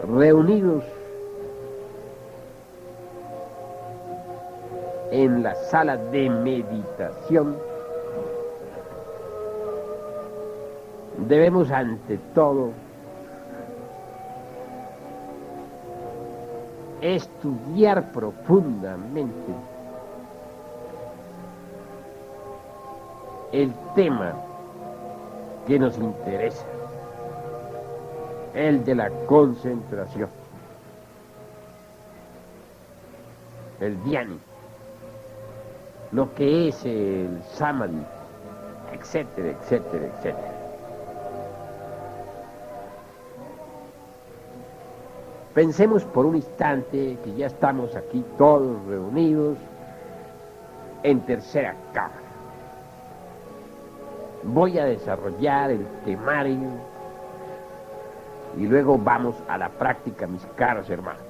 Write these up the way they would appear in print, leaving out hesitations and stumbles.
reunidos en la sala de meditación, debemos ante todo estudiar profundamente el tema que nos interesa, el de la concentración, el dhyani, lo que es el samadhi, etcétera, etcétera, etcétera. Pensemos por un instante que ya estamos aquí todos reunidos en tercera cámara. Voy a desarrollar el temario y luego vamos a la práctica, mis caros hermanos.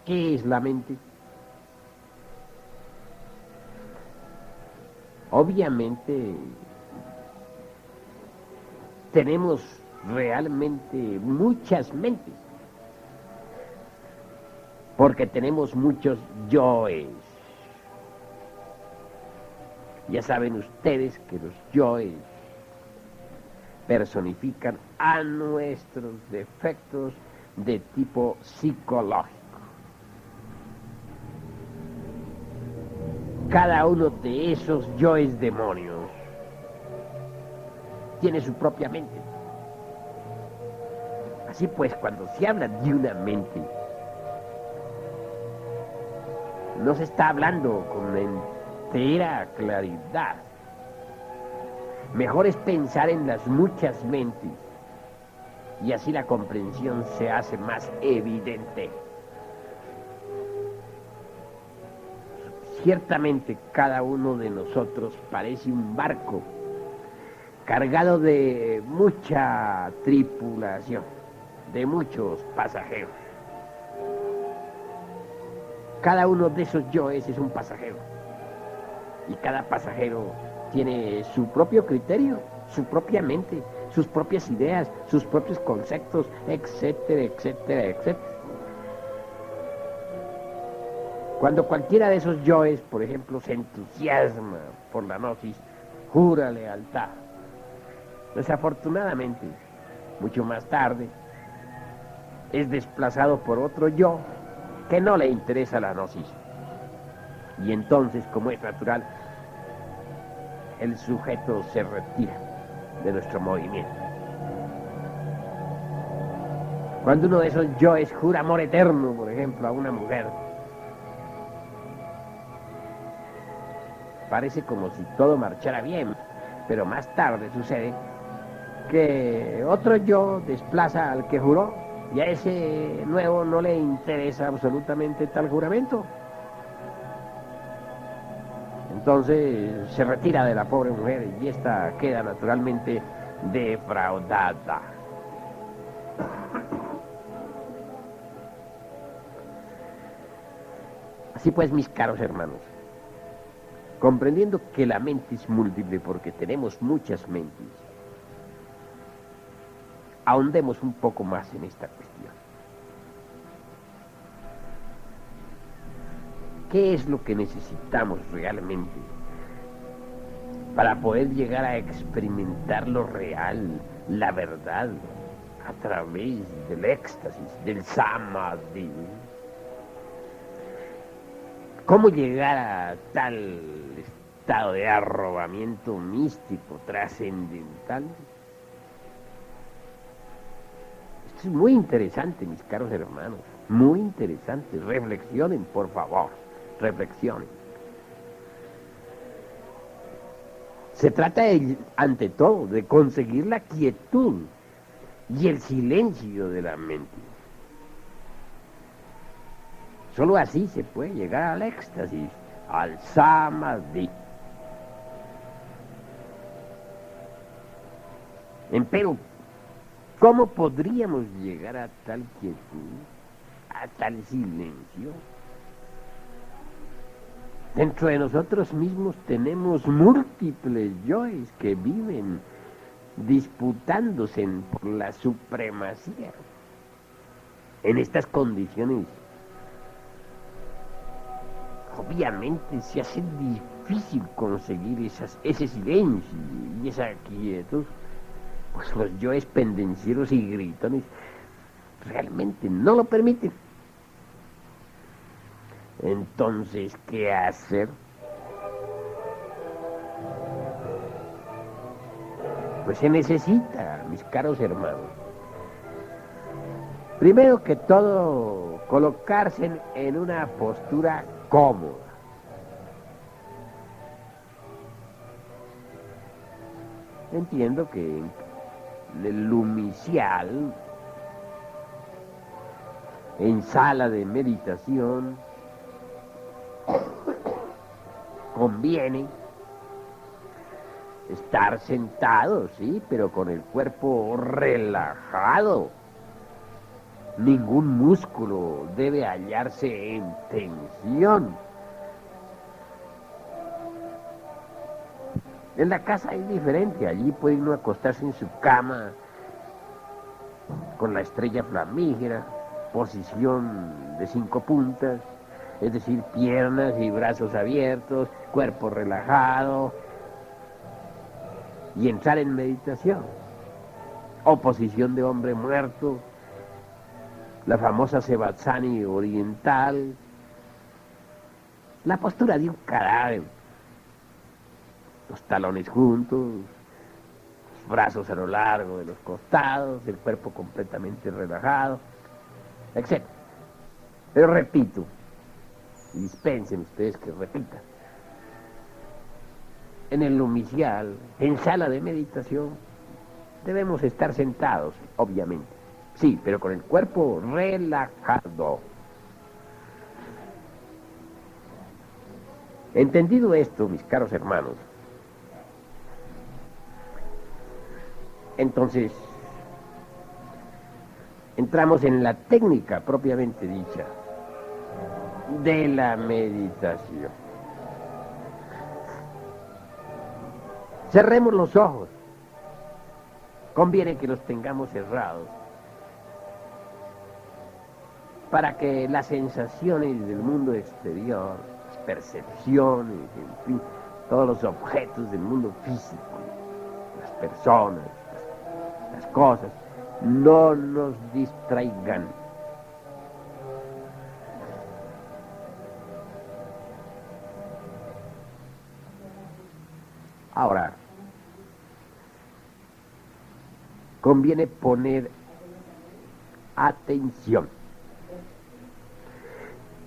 ¿Qué es la mente? Obviamente tenemos realmente muchas mentes, porque tenemos muchos yoes. Ya saben ustedes que los yoes personifican a nuestros defectos de tipo psicológico. Cada uno de esos yoes demonios tiene su propia mente. Así pues, cuando se habla de una mente, no se está hablando con entera claridad. Mejor es pensar en las muchas mentes y así la comprensión se hace más evidente. Ciertamente cada uno de nosotros parece un barco cargado de mucha tripulación, de muchos pasajeros. Cada uno de esos yoes es un pasajero y cada pasajero tiene su propio criterio, su propia mente, sus propias ideas, sus propios conceptos, etcétera, etcétera, etcétera. Cuando cualquiera de esos yoes, por ejemplo, se entusiasma por la gnosis, jura lealtad. Desafortunadamente, mucho más tarde, es desplazado por otro yo que no le interesa la gnosis. Y entonces, como es natural, el sujeto se retira de nuestro movimiento. Cuando uno de esos yoes jura amor eterno, por ejemplo, a una mujer, parece como si todo marchara bien, pero más tarde sucede que otro yo desplaza al que juró y a ese nuevo no le interesa absolutamente tal juramento. Entonces se retira de la pobre mujer y ésta queda naturalmente defraudada. Así pues, mis caros hermanos, comprendiendo que la mente es múltiple porque tenemos muchas mentes, ahondemos un poco más en esta cuestión. ¿Qué es lo que necesitamos realmente para poder llegar a experimentar lo real, la verdad, a través del éxtasis, del samadhi? ¿Cómo llegar a tal estado de arrobamiento místico, trascendental? Esto es muy interesante, mis caros hermanos, muy interesante. Reflexionen, por favor, reflexionen. Se trata, ante todo, de conseguir la quietud y el silencio de la mente. Solo así se puede llegar al éxtasis, al samadhi. Empero, ¿cómo podríamos llegar a tal quietud, a tal silencio? Dentro de nosotros mismos tenemos múltiples yoes que viven disputándose por la supremacía. En estas condiciones, obviamente se hace difícil conseguir ese silencio y esa quietud, pues los yoes pendencieros y gritones realmente no lo permiten. Entonces, ¿qué hacer? Pues se necesita, mis caros hermanos, primero que todo, colocarse en una postura cómoda. Entiendo que en el lumicial, en sala de meditación, conviene estar sentado, sí, pero con el cuerpo relajado. Ningún músculo debe hallarse en tensión. En la casa es diferente, allí puede uno acostarse en su cama con la estrella flamígera, posición de 5 puntas, es decir, piernas y brazos abiertos, cuerpo relajado, y entrar en meditación. O posición de hombre muerto, la famosa Sebatsani oriental, la postura de un cadáver, los talones juntos, los brazos a lo largo de los costados, el cuerpo completamente relajado, etc. Pero repito, y dispensen ustedes que repita, en el lumicial, en sala de meditación, debemos estar sentados, obviamente. Sí, pero con el cuerpo relajado. Entendido esto, mis caros hermanos, entonces entramos en la técnica propiamente dicha de la meditación. Cerremos los ojos. Conviene que los tengamos cerrados para que las sensaciones del mundo exterior, las percepciones, en fin, todos los objetos del mundo físico, las personas, las cosas, no nos distraigan. Ahora, conviene poner atención,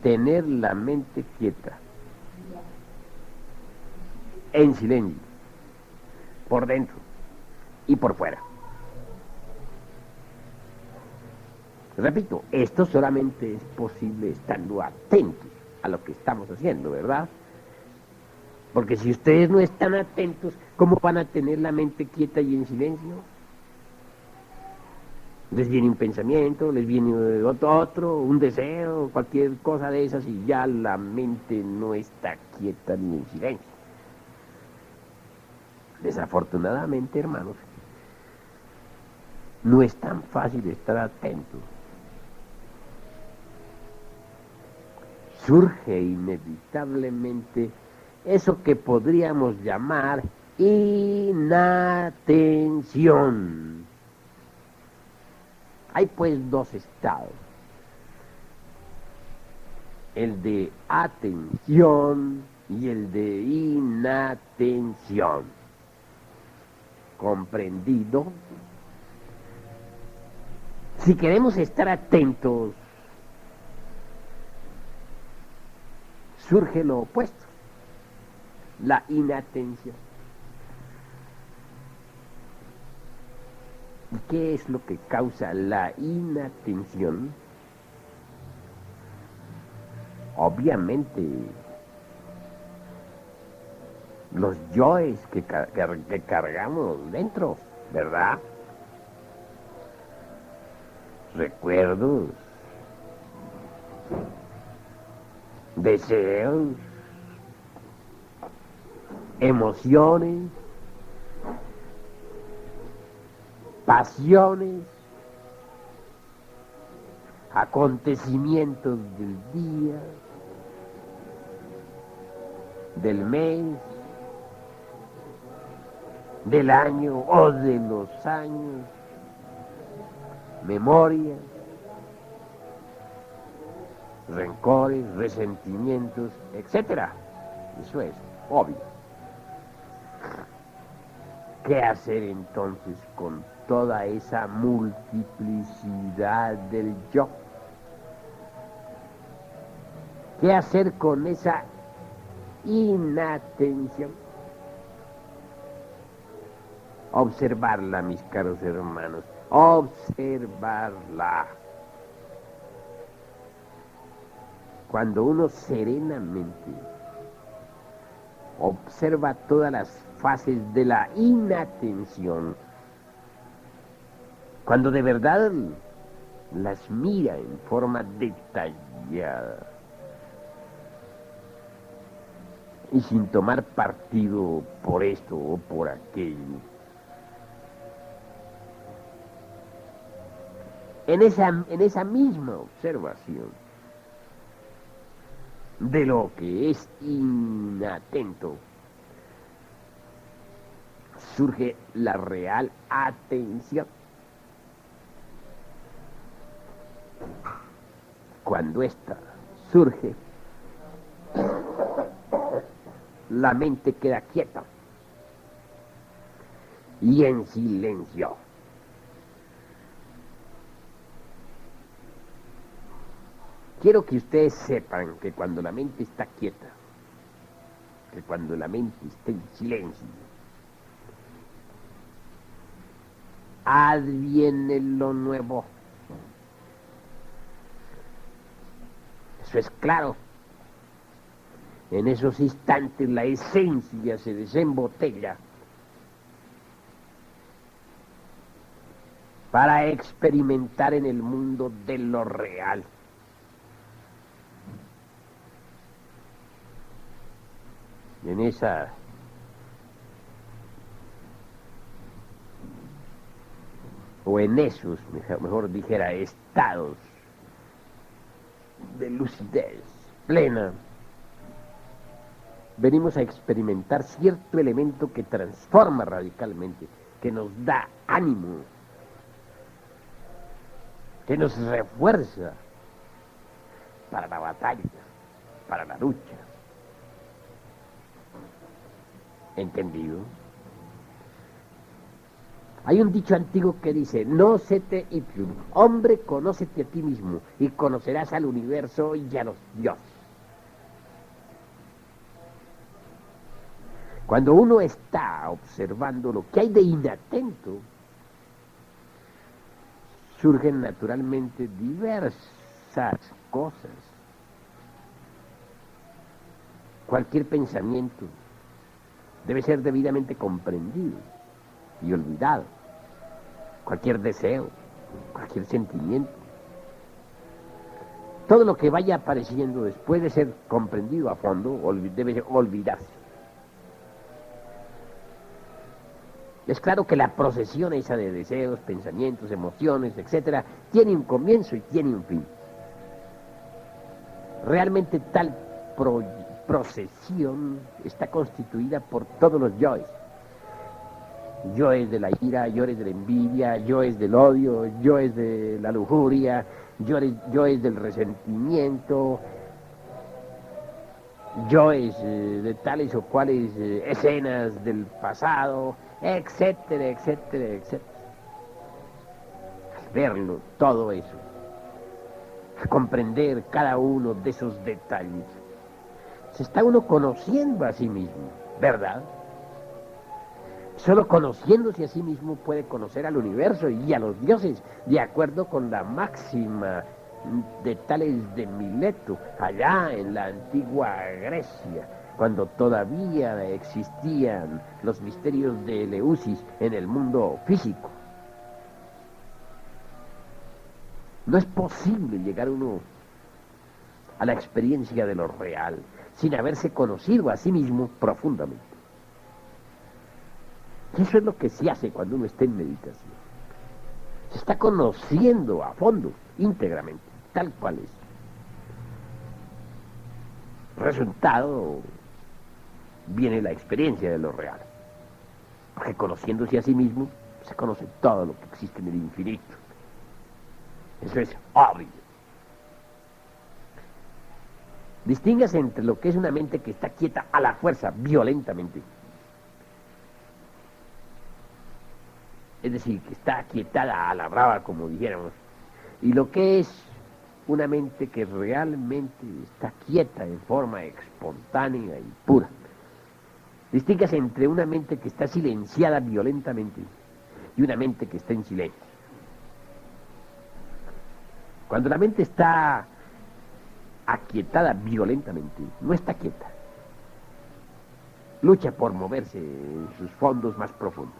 tener la mente quieta, en silencio, por dentro y por fuera. Repito, esto solamente es posible estando atentos a lo que estamos haciendo, ¿verdad? Porque si ustedes no están atentos, ¿cómo van a tener la mente quieta y en silencio? Les viene un pensamiento, les viene otro, un deseo, cualquier cosa de esas y ya la mente no está quieta ni en silencio. Desafortunadamente, hermanos, no es tan fácil estar atentos. Surge inevitablemente eso que podríamos llamar inatención. Hay pues dos estados, el de atención y el de inatención. ¿Comprendido? Si queremos estar atentos, surge lo opuesto, la inatención. ¿Y qué es lo que causa la inatención? Obviamente, los yoes que cargamos dentro, ¿verdad? Recuerdos, deseos, emociones, pasiones, acontecimientos del día, del mes, del año o de los años, memorias, rencores, resentimientos, etcétera. Eso es obvio. ¿Qué hacer entonces con toda esa multiplicidad del yo? ¿Qué hacer con esa inatención? Observarla, mis caros hermanos, observarla. Cuando uno serenamente observa todas las fases de la inatención, cuando de verdad las mira en forma detallada y sin tomar partido por esto o por aquello, en esa misma observación de lo que es inatento, surge la real atención. Cuando ésta surge, la mente queda quieta y en silencio. Quiero que ustedes sepan que cuando la mente está quieta, que cuando la mente está en silencio, adviene lo nuevo. Eso es claro. En esos instantes la esencia se desembotella para experimentar en el mundo de lo real. En esa o en esos, mejor dijera, estados de lucidez plena, venimos a experimentar cierto elemento que transforma radicalmente, que nos da ánimo, que nos refuerza para la batalla, para la lucha. ¿Entendido? Hay un dicho antiguo que dice: Nocete ipsum, hombre, conócete a ti mismo y conocerás al universo y a los dioses. Cuando uno está observando lo que hay de inatento, surgen naturalmente diversas cosas. Cualquier pensamiento debe ser debidamente comprendido y olvidado. Cualquier deseo, cualquier sentimiento, todo lo que vaya apareciendo después de ser comprendido a fondo debe olvidarse. Es claro que la procesión esa de deseos, pensamientos, emociones, etcétera, tiene un comienzo y tiene un fin. Realmente tal procesión está constituida por todos los yoes. Yoes de la ira, yoes de la envidia, yoes del odio, yoes de la lujuria, yoes del resentimiento, yoes de tales o cuales escenas del pasado, etcétera, etcétera, etcétera. Al verlo, todo eso, a comprender cada uno de esos detalles, se está uno conociendo a sí mismo, ¿verdad? Solo conociéndose a sí mismo puede conocer al universo y a los dioses, de acuerdo con la máxima de Tales de Mileto, allá en la antigua Grecia, cuando todavía existían los misterios de Eleusis en el mundo físico. No es posible llegar uno a la experiencia de lo real sin haberse conocido a sí mismo profundamente. Y eso es lo que se hace cuando uno está en meditación. Se está conociendo a fondo, íntegramente, tal cual es. Resultado viene la experiencia de lo real. Porque conociéndose a sí mismo, se conoce todo lo que existe en el infinito. Eso es obvio. Distíngase entre lo que es una mente que está quieta a la fuerza, violentamente. Es decir, que está aquietada a la brava, como dijéramos. Y lo que es una mente que realmente está quieta en forma espontánea y pura. Distíngase entre una mente que está silenciada violentamente y una mente que está en silencio. Cuando la mente está aquietada violentamente, no está quieta. Lucha por moverse en sus fondos más profundos.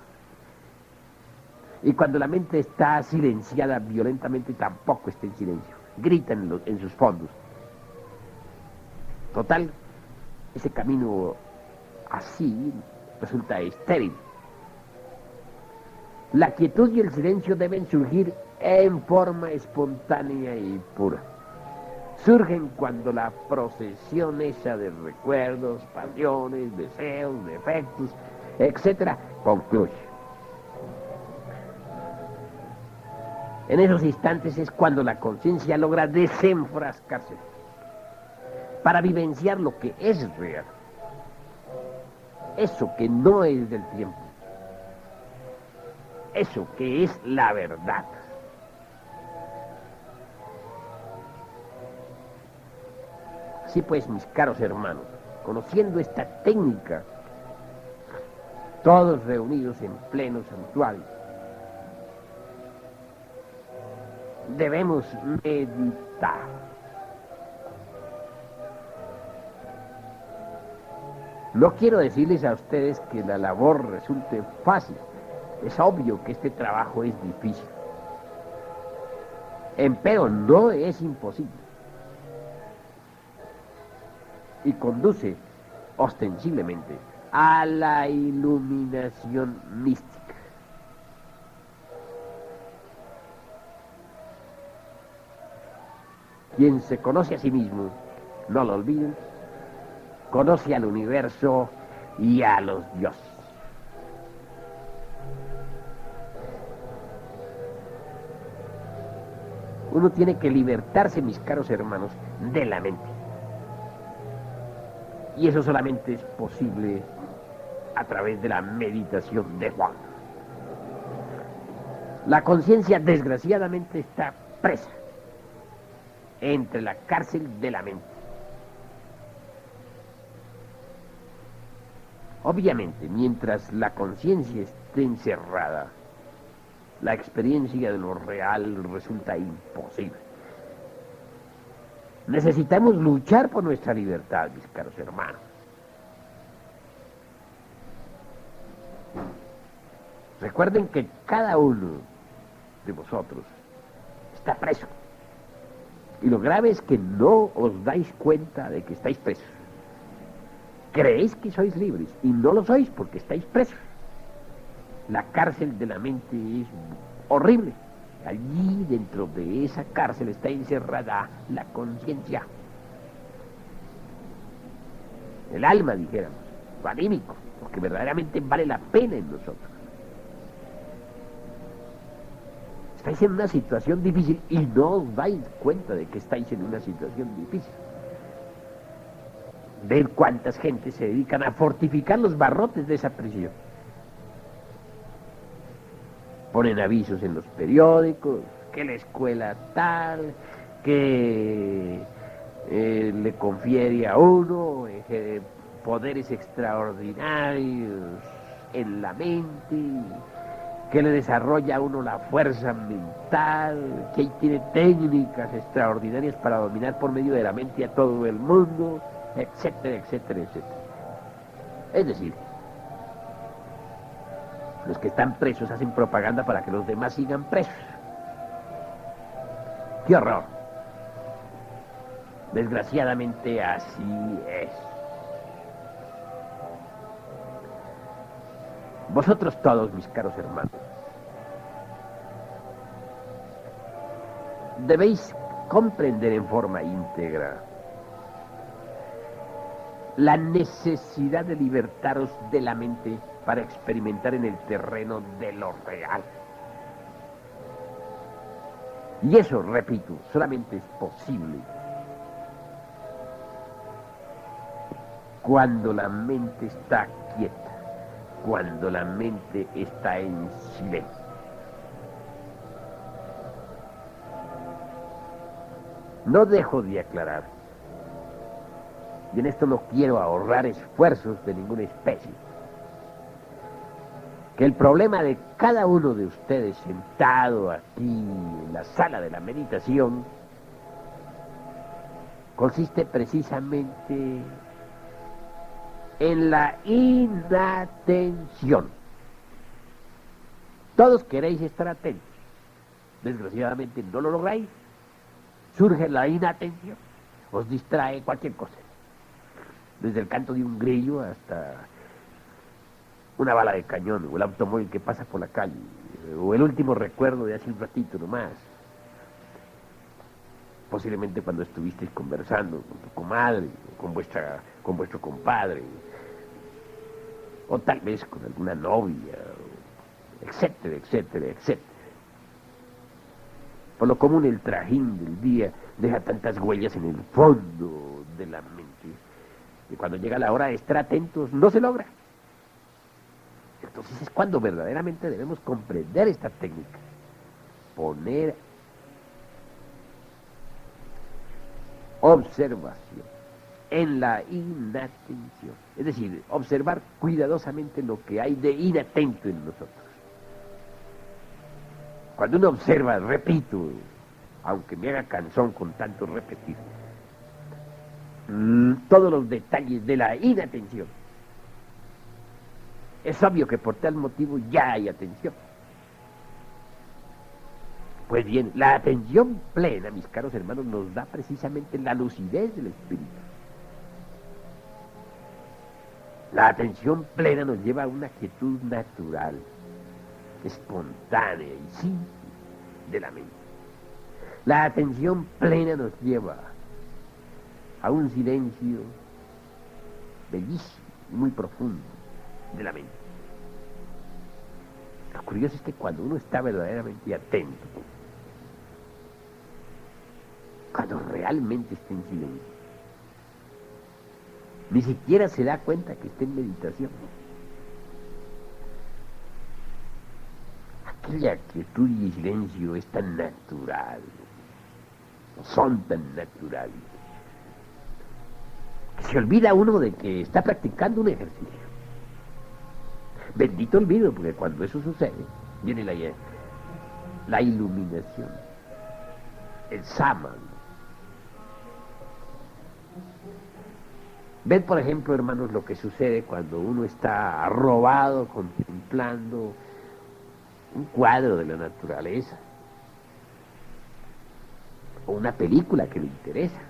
Y cuando la mente está silenciada violentamente, tampoco está en silencio. Grita en sus fondos. Total, ese camino así resulta estéril. La quietud y el silencio deben surgir en forma espontánea y pura. Surgen cuando la procesión esa de recuerdos, pasiones, deseos, defectos, etc., concluye. En esos instantes es cuando la conciencia logra desenfrascarse para vivenciar lo que es real. Eso que no es del tiempo. Eso que es la verdad. Así pues, mis caros hermanos, conociendo esta técnica, todos reunidos en pleno santuario, debemos meditar. No quiero decirles a ustedes que la labor resulte fácil. Es obvio que este trabajo es difícil. Empero no es imposible. Y conduce ostensiblemente a la iluminación mística. Quien se conoce a sí mismo, no lo olviden, conoce al universo y a los dioses. Uno tiene que libertarse, mis caros hermanos, de la mente. Y eso solamente es posible a través de la meditación de Juan. La conciencia, desgraciadamente, está presa entre la cárcel de la mente. Obviamente, mientras la conciencia esté encerrada, la experiencia de lo real resulta imposible. Necesitamos luchar por nuestra libertad, mis caros hermanos. Recuerden que cada uno de vosotros está preso. Y lo grave es que no os dais cuenta de que estáis presos. Creéis que sois libres y no lo sois porque estáis presos. La cárcel de la mente es horrible. Allí dentro de esa cárcel está encerrada la conciencia. El alma, dijéramos, lo anímico, lo que verdaderamente vale la pena en nosotros. Estáis en una situación difícil y no os dais cuenta de que estáis en una situación difícil. Ver cuántas gentes se dedican a fortificar los barrotes de esa prisión. Ponen avisos en los periódicos, que la escuela tal, que le confiere a uno poderes extraordinarios en la mente, que le desarrolla a uno la fuerza mental, que ahí tiene técnicas extraordinarias para dominar por medio de la mente a todo el mundo, etcétera, etcétera, etcétera. Es decir, los que están presos hacen propaganda para que los demás sigan presos. ¡Qué horror! Desgraciadamente así es. Vosotros todos, mis caros hermanos, debéis comprender en forma íntegra la necesidad de libertaros de la mente para experimentar en el terreno de lo real. Y eso, repito, solamente es posible cuando la mente está quieta, cuando la mente está en silencio. No dejo de aclarar, y en esto no quiero ahorrar esfuerzos de ninguna especie, que el problema de cada uno de ustedes sentado aquí en la sala de la meditación consiste precisamente en la inatención. Todos queréis estar atentos, desgraciadamente no lo lográis, surge la inatención, os distrae cualquier cosa, desde el canto de un grillo hasta una bala de cañón, o el automóvil que pasa por la calle, o el último recuerdo de hace un ratito nomás, posiblemente cuando estuvisteis conversando con tu comadre, con vuestro compadre, o tal vez con alguna novia, etcétera, etcétera, etcétera. Por lo común el trajín del día deja tantas huellas en el fondo de la mente que cuando llega la hora de estar atentos no se logra. Entonces es cuando verdaderamente debemos comprender esta técnica, poner observación en la inatención, es decir, observar cuidadosamente lo que hay de inatento en nosotros. Cuando uno observa, repito, aunque me haga cansón con tanto repetir, todos los detalles de la inatención, es obvio que por tal motivo ya hay atención. Pues bien, la atención plena, mis caros hermanos, nos da precisamente la lucidez del espíritu. La atención plena nos lleva a una quietud natural, espontánea y simple de la mente. La atención plena nos lleva a un silencio bellísimo y muy profundo de la mente. Lo curioso es que cuando uno está verdaderamente atento, cuando realmente está en silencio, ni siquiera se da cuenta que está en meditación. Aquella quietud y silencio es tan natural, son tan naturales, que se olvida uno de que está practicando un ejercicio. Bendito olvido, porque cuando eso sucede, viene la iluminación, el Saman. Ven, por ejemplo, hermanos, lo que sucede cuando uno está arrobado contemplando un cuadro de la naturaleza, o una película que le interesa,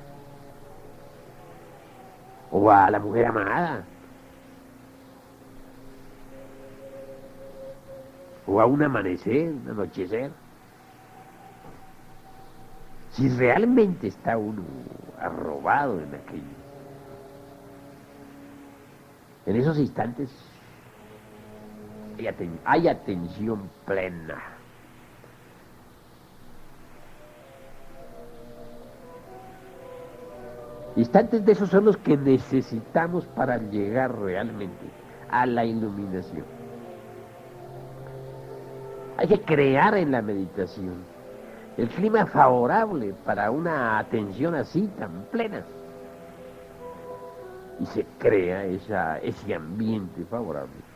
o a la mujer amada, o a un amanecer, un anochecer. Si realmente está uno arrobado en aquello, en esos instantes hay atención plena. Instantes de esos son los que necesitamos para llegar realmente a la iluminación. Hay que crear en la meditación el clima favorable para una atención así tan plena. Y se crea ese ambiente favorable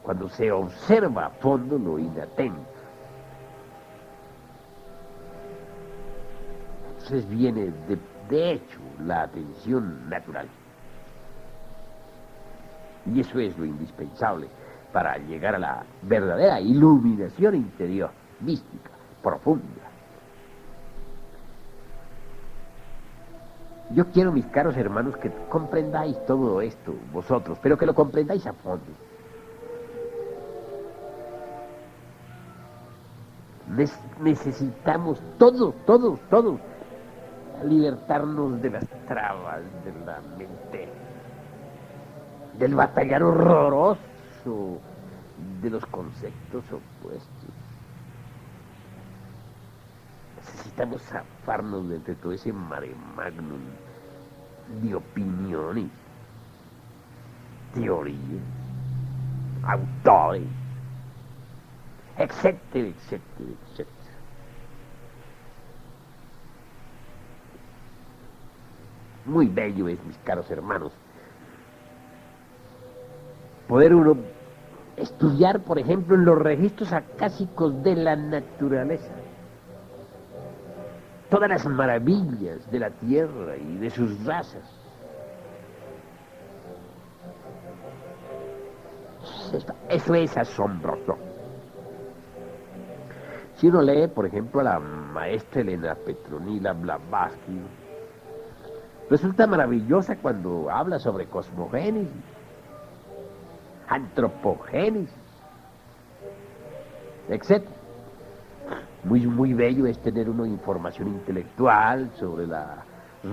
cuando se observa a fondo lo inatento. Entonces viene de hecho la atención natural. Y eso es lo indispensable para llegar a la verdadera iluminación interior, mística, profunda. Yo quiero, mis caros hermanos, que comprendáis todo esto, vosotros, pero que lo comprendáis a fondo. Necesitamos todos, libertarnos de las trabas de la mente, del batallar horroroso de los conceptos opuestos. Necesitamos zafarnos de entre todo ese mare magnum de opiniones, teorías, autores, etcétera, etcétera, etcétera. Muy bello es, mis caros hermanos, poder uno estudiar, por ejemplo, en los registros acásicos de la naturaleza todas las maravillas de la tierra y de sus razas. Eso es asombroso. Si uno lee, por ejemplo, a la maestra Elena Petronila Blavatsky, resulta maravillosa cuando habla sobre cosmogénesis, antropogénesis, etc. Muy bello es tener una información intelectual sobre la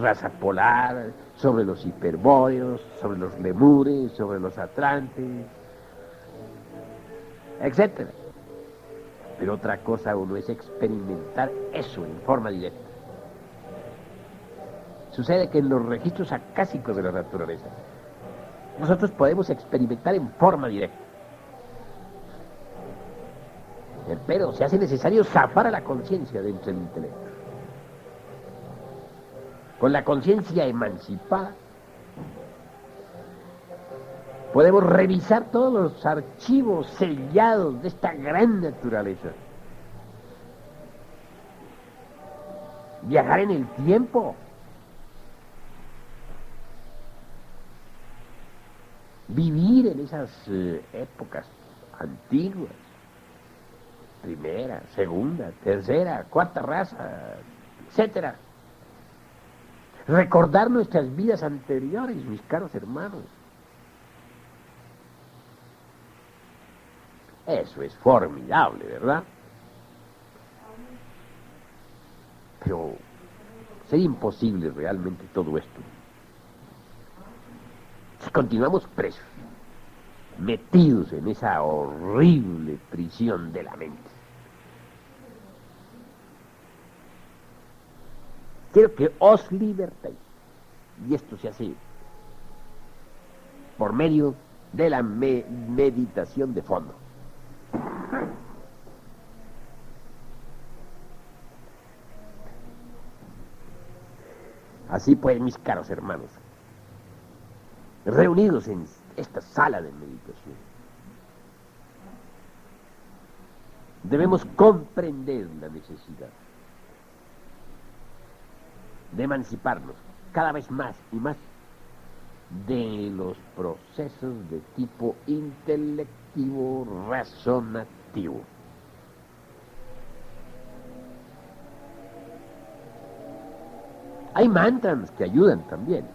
raza polar, sobre los hiperbóreos, sobre los lemures, sobre los atlantes, etc. Pero otra cosa uno es experimentar eso en forma directa. Sucede que en los registros acásicos de la naturaleza, nosotros podemos experimentar en forma directa. Pero se hace necesario zafar a la conciencia dentro del intelecto. Con la conciencia emancipada, podemos revisar todos los archivos sellados de esta gran naturaleza. Viajar en el tiempo. Vivir en esas épocas antiguas. Primera, segunda, tercera, cuarta raza, etcétera. Recordar nuestras vidas anteriores, mis caros hermanos. Eso es formidable, ¿verdad? Pero sería imposible realmente todo esto si continuamos presos, metidos en esa horrible prisión de la mente. Quiero que os libertéis. Y esto se hace por medio de la meditación de fondo. Así pues, mis caros hermanos, reunidos en esta sala de meditación, debemos comprender la necesidad de emanciparnos cada vez más y más de los procesos de tipo intelectivo razonativo. Hay mantras que ayudan también,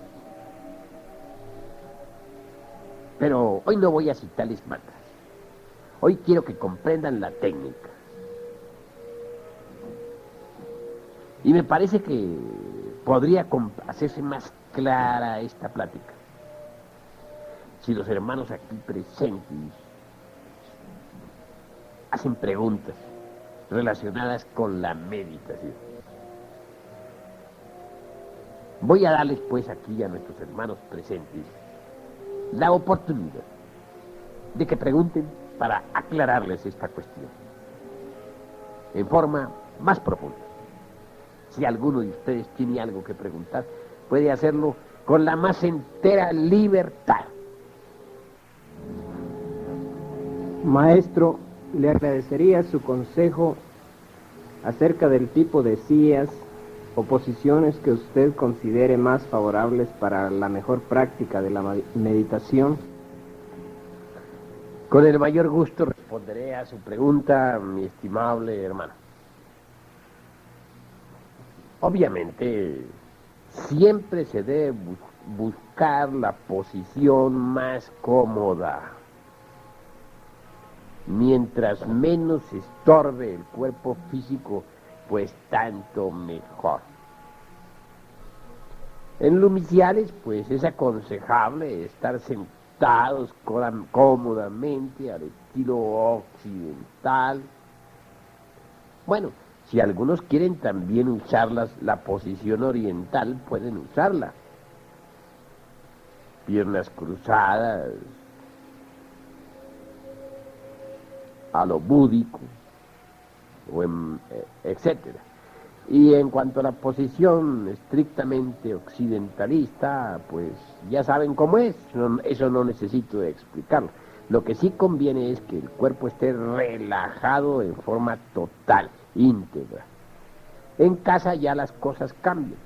pero hoy no voy a citarles mantras. Hoy quiero que comprendan la técnica. Y me parece que podría hacerse más clara esta plática si los hermanos aquí presentes hacen preguntas relacionadas con la meditación. Voy a darles pues aquí a nuestros hermanos presentes la oportunidad de que pregunten para aclararles esta cuestión en forma más profunda. Si alguno de ustedes tiene algo que preguntar, puede hacerlo con la más entera libertad. Maestro, le agradecería su consejo acerca del tipo de sillas o posiciones que usted considere más favorables para la mejor práctica de la meditación. Con el mayor gusto responderé a su pregunta, mi estimable hermano. Obviamente, siempre se debe buscar la posición más cómoda. Mientras menos estorbe el cuerpo físico, pues tanto mejor. En lumiciales, pues es aconsejable estar sentados cómodamente al estilo occidental. Bueno, si algunos quieren también usar la posición oriental, pueden usarla. Piernas cruzadas, a lo búdico, etcétera. Y en cuanto a la posición estrictamente occidentalista, pues ya saben cómo es, eso no necesito explicarlo. Lo que sí conviene es que el cuerpo esté relajado en forma total, íntegra. En casa ya las cosas cambian.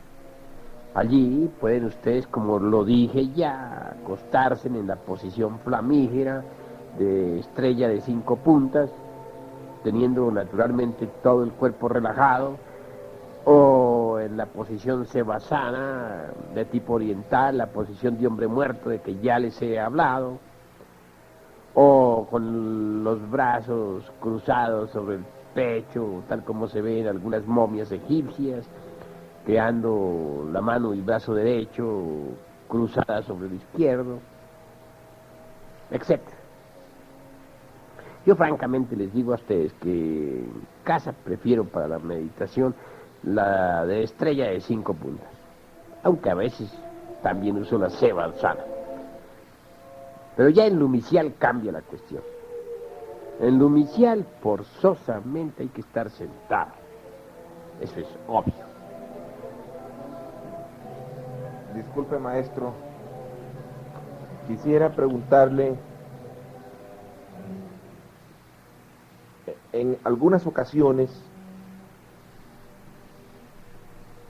Allí pueden ustedes, como lo dije ya, acostarse en la posición flamígera de estrella de 5 puntas, teniendo naturalmente todo el cuerpo relajado, o en la posición sevasana de tipo oriental, la posición de hombre muerto de que ya les he hablado, o con los brazos cruzados sobre el pecho, tal como se ve en algunas momias egipcias, quedando la mano y brazo derecho cruzada sobre el izquierdo, etc. Yo francamente les digo a ustedes que en casa prefiero para la meditación la de estrella de 5 puntas, aunque a veces también uso la sevasana. Pero ya en lumicial cambia la cuestión. En lumicial forzosamente hay que estar sentado. Eso es obvio. Disculpe, maestro. Quisiera preguntarle, en algunas ocasiones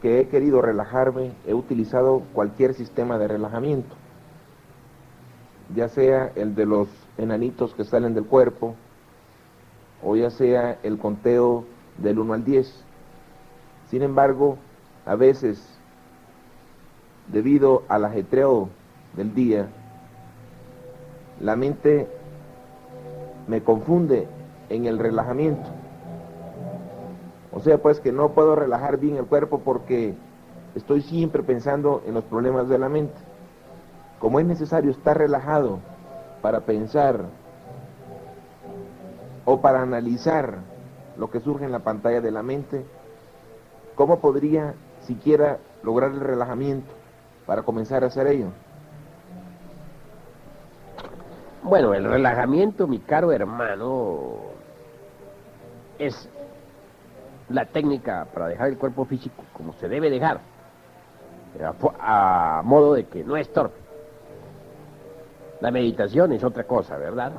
que he querido relajarme, he utilizado cualquier sistema de relajamiento, ya sea el de los enanitos que salen del cuerpo, o ya sea el conteo del 1 al 10. Sin embargo, a veces, debido al ajetreo del día, la mente me confunde en el relajamiento. O sea, pues que no puedo relajar bien el cuerpo porque estoy siempre pensando en los problemas de la mente. Como es necesario estar relajado para pensar o para analizar lo que surge en la pantalla de la mente, ¿cómo podría siquiera lograr el relajamiento para comenzar a hacer ello? Bueno, el relajamiento, mi caro hermano, es la técnica para dejar el cuerpo físico como se debe dejar, a modo de que no estorbe. La meditación es otra cosa, ¿verdad?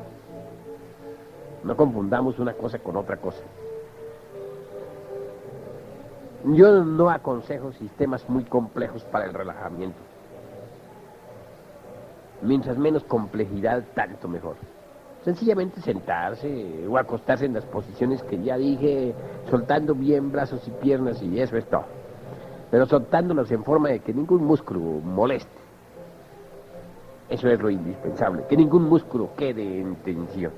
No confundamos una cosa con otra cosa. Yo no aconsejo sistemas muy complejos para el relajamiento. Mientras menos complejidad, tanto mejor. Sencillamente sentarse o acostarse en las posiciones que ya dije, soltando bien brazos y piernas, y eso es todo. Pero soltándolos en forma de que ningún músculo moleste. Eso es lo indispensable, que ningún músculo quede en tensión.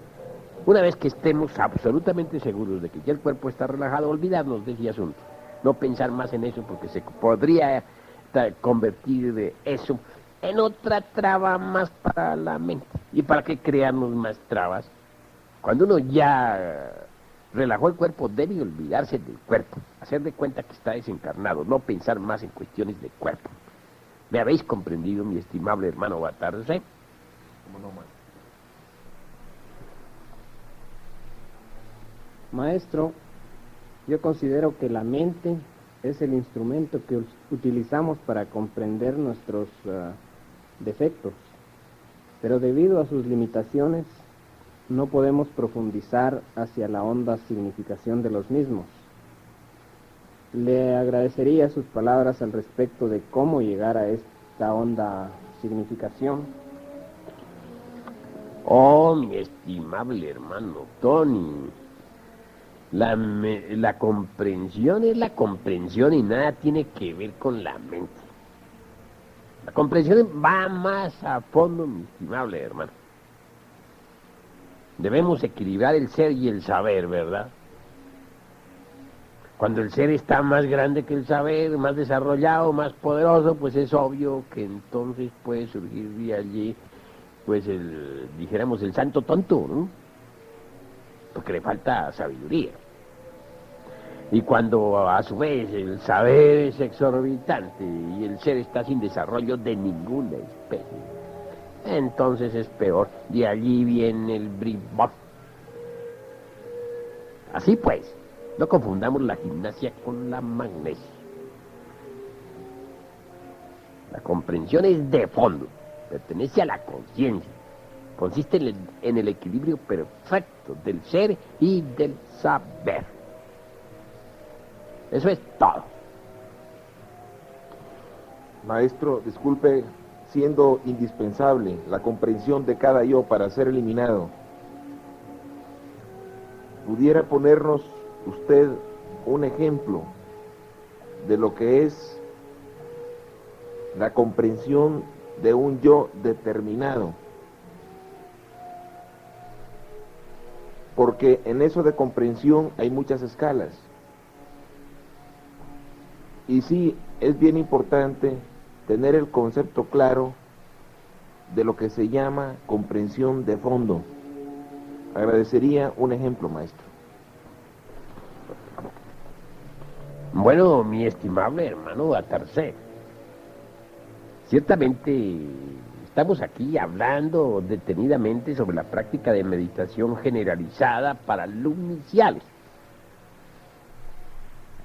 Una vez que estemos absolutamente seguros de que ya el cuerpo está relajado, olvidarnos de ese asunto. No pensar más en eso porque se podría convertir de eso en otra traba más para la mente. ¿Y para qué crearnos más trabas? Cuando uno ya relajó el cuerpo, debe olvidarse del cuerpo, hacer de cuenta que está desencarnado, no pensar más en cuestiones de cuerpo. ¿Me habéis comprendido, mi estimable hermano Batarse? ¿Cómo no, maestro? Maestro, yo considero que la mente es el instrumento que utilizamos para comprender nuestros defectos, pero debido a sus limitaciones no podemos profundizar hacia la honda significación de los mismos. Le agradecería sus palabras al respecto de cómo llegar a esta honda significación. Oh, mi estimable hermano Tony, la comprensión es la comprensión y nada tiene que ver con la mente. La comprensión va más a fondo, mi estimable hermano. Debemos equilibrar el ser y el saber, ¿verdad? Cuando el ser está más grande que el saber, más desarrollado, más poderoso, pues es obvio que entonces puede surgir de allí, pues dijéramos, el santo tonto, ¿no? Porque le falta sabiduría. Y cuando a su vez el saber es exorbitante y el ser está sin desarrollo de ninguna especie, entonces es peor. De allí viene el bribón. Así pues, no confundamos la gimnasia con la magnesia. La comprensión es de fondo, pertenece a la conciencia. Consiste en el equilibrio perfecto del ser y del saber. Eso es todo. Maestro, disculpe, siendo indispensable la comprensión de cada yo para ser eliminado, ¿pudiera ponernos usted un ejemplo de lo que es la comprensión de un yo determinado? Porque en eso de comprensión hay muchas escalas. Y sí, es bien importante tener el concepto claro de lo que se llama comprensión de fondo. Agradecería un ejemplo, maestro. Bueno, mi estimable hermano Atarcé, ciertamente estamos aquí hablando detenidamente sobre la práctica de meditación generalizada para lumiciales.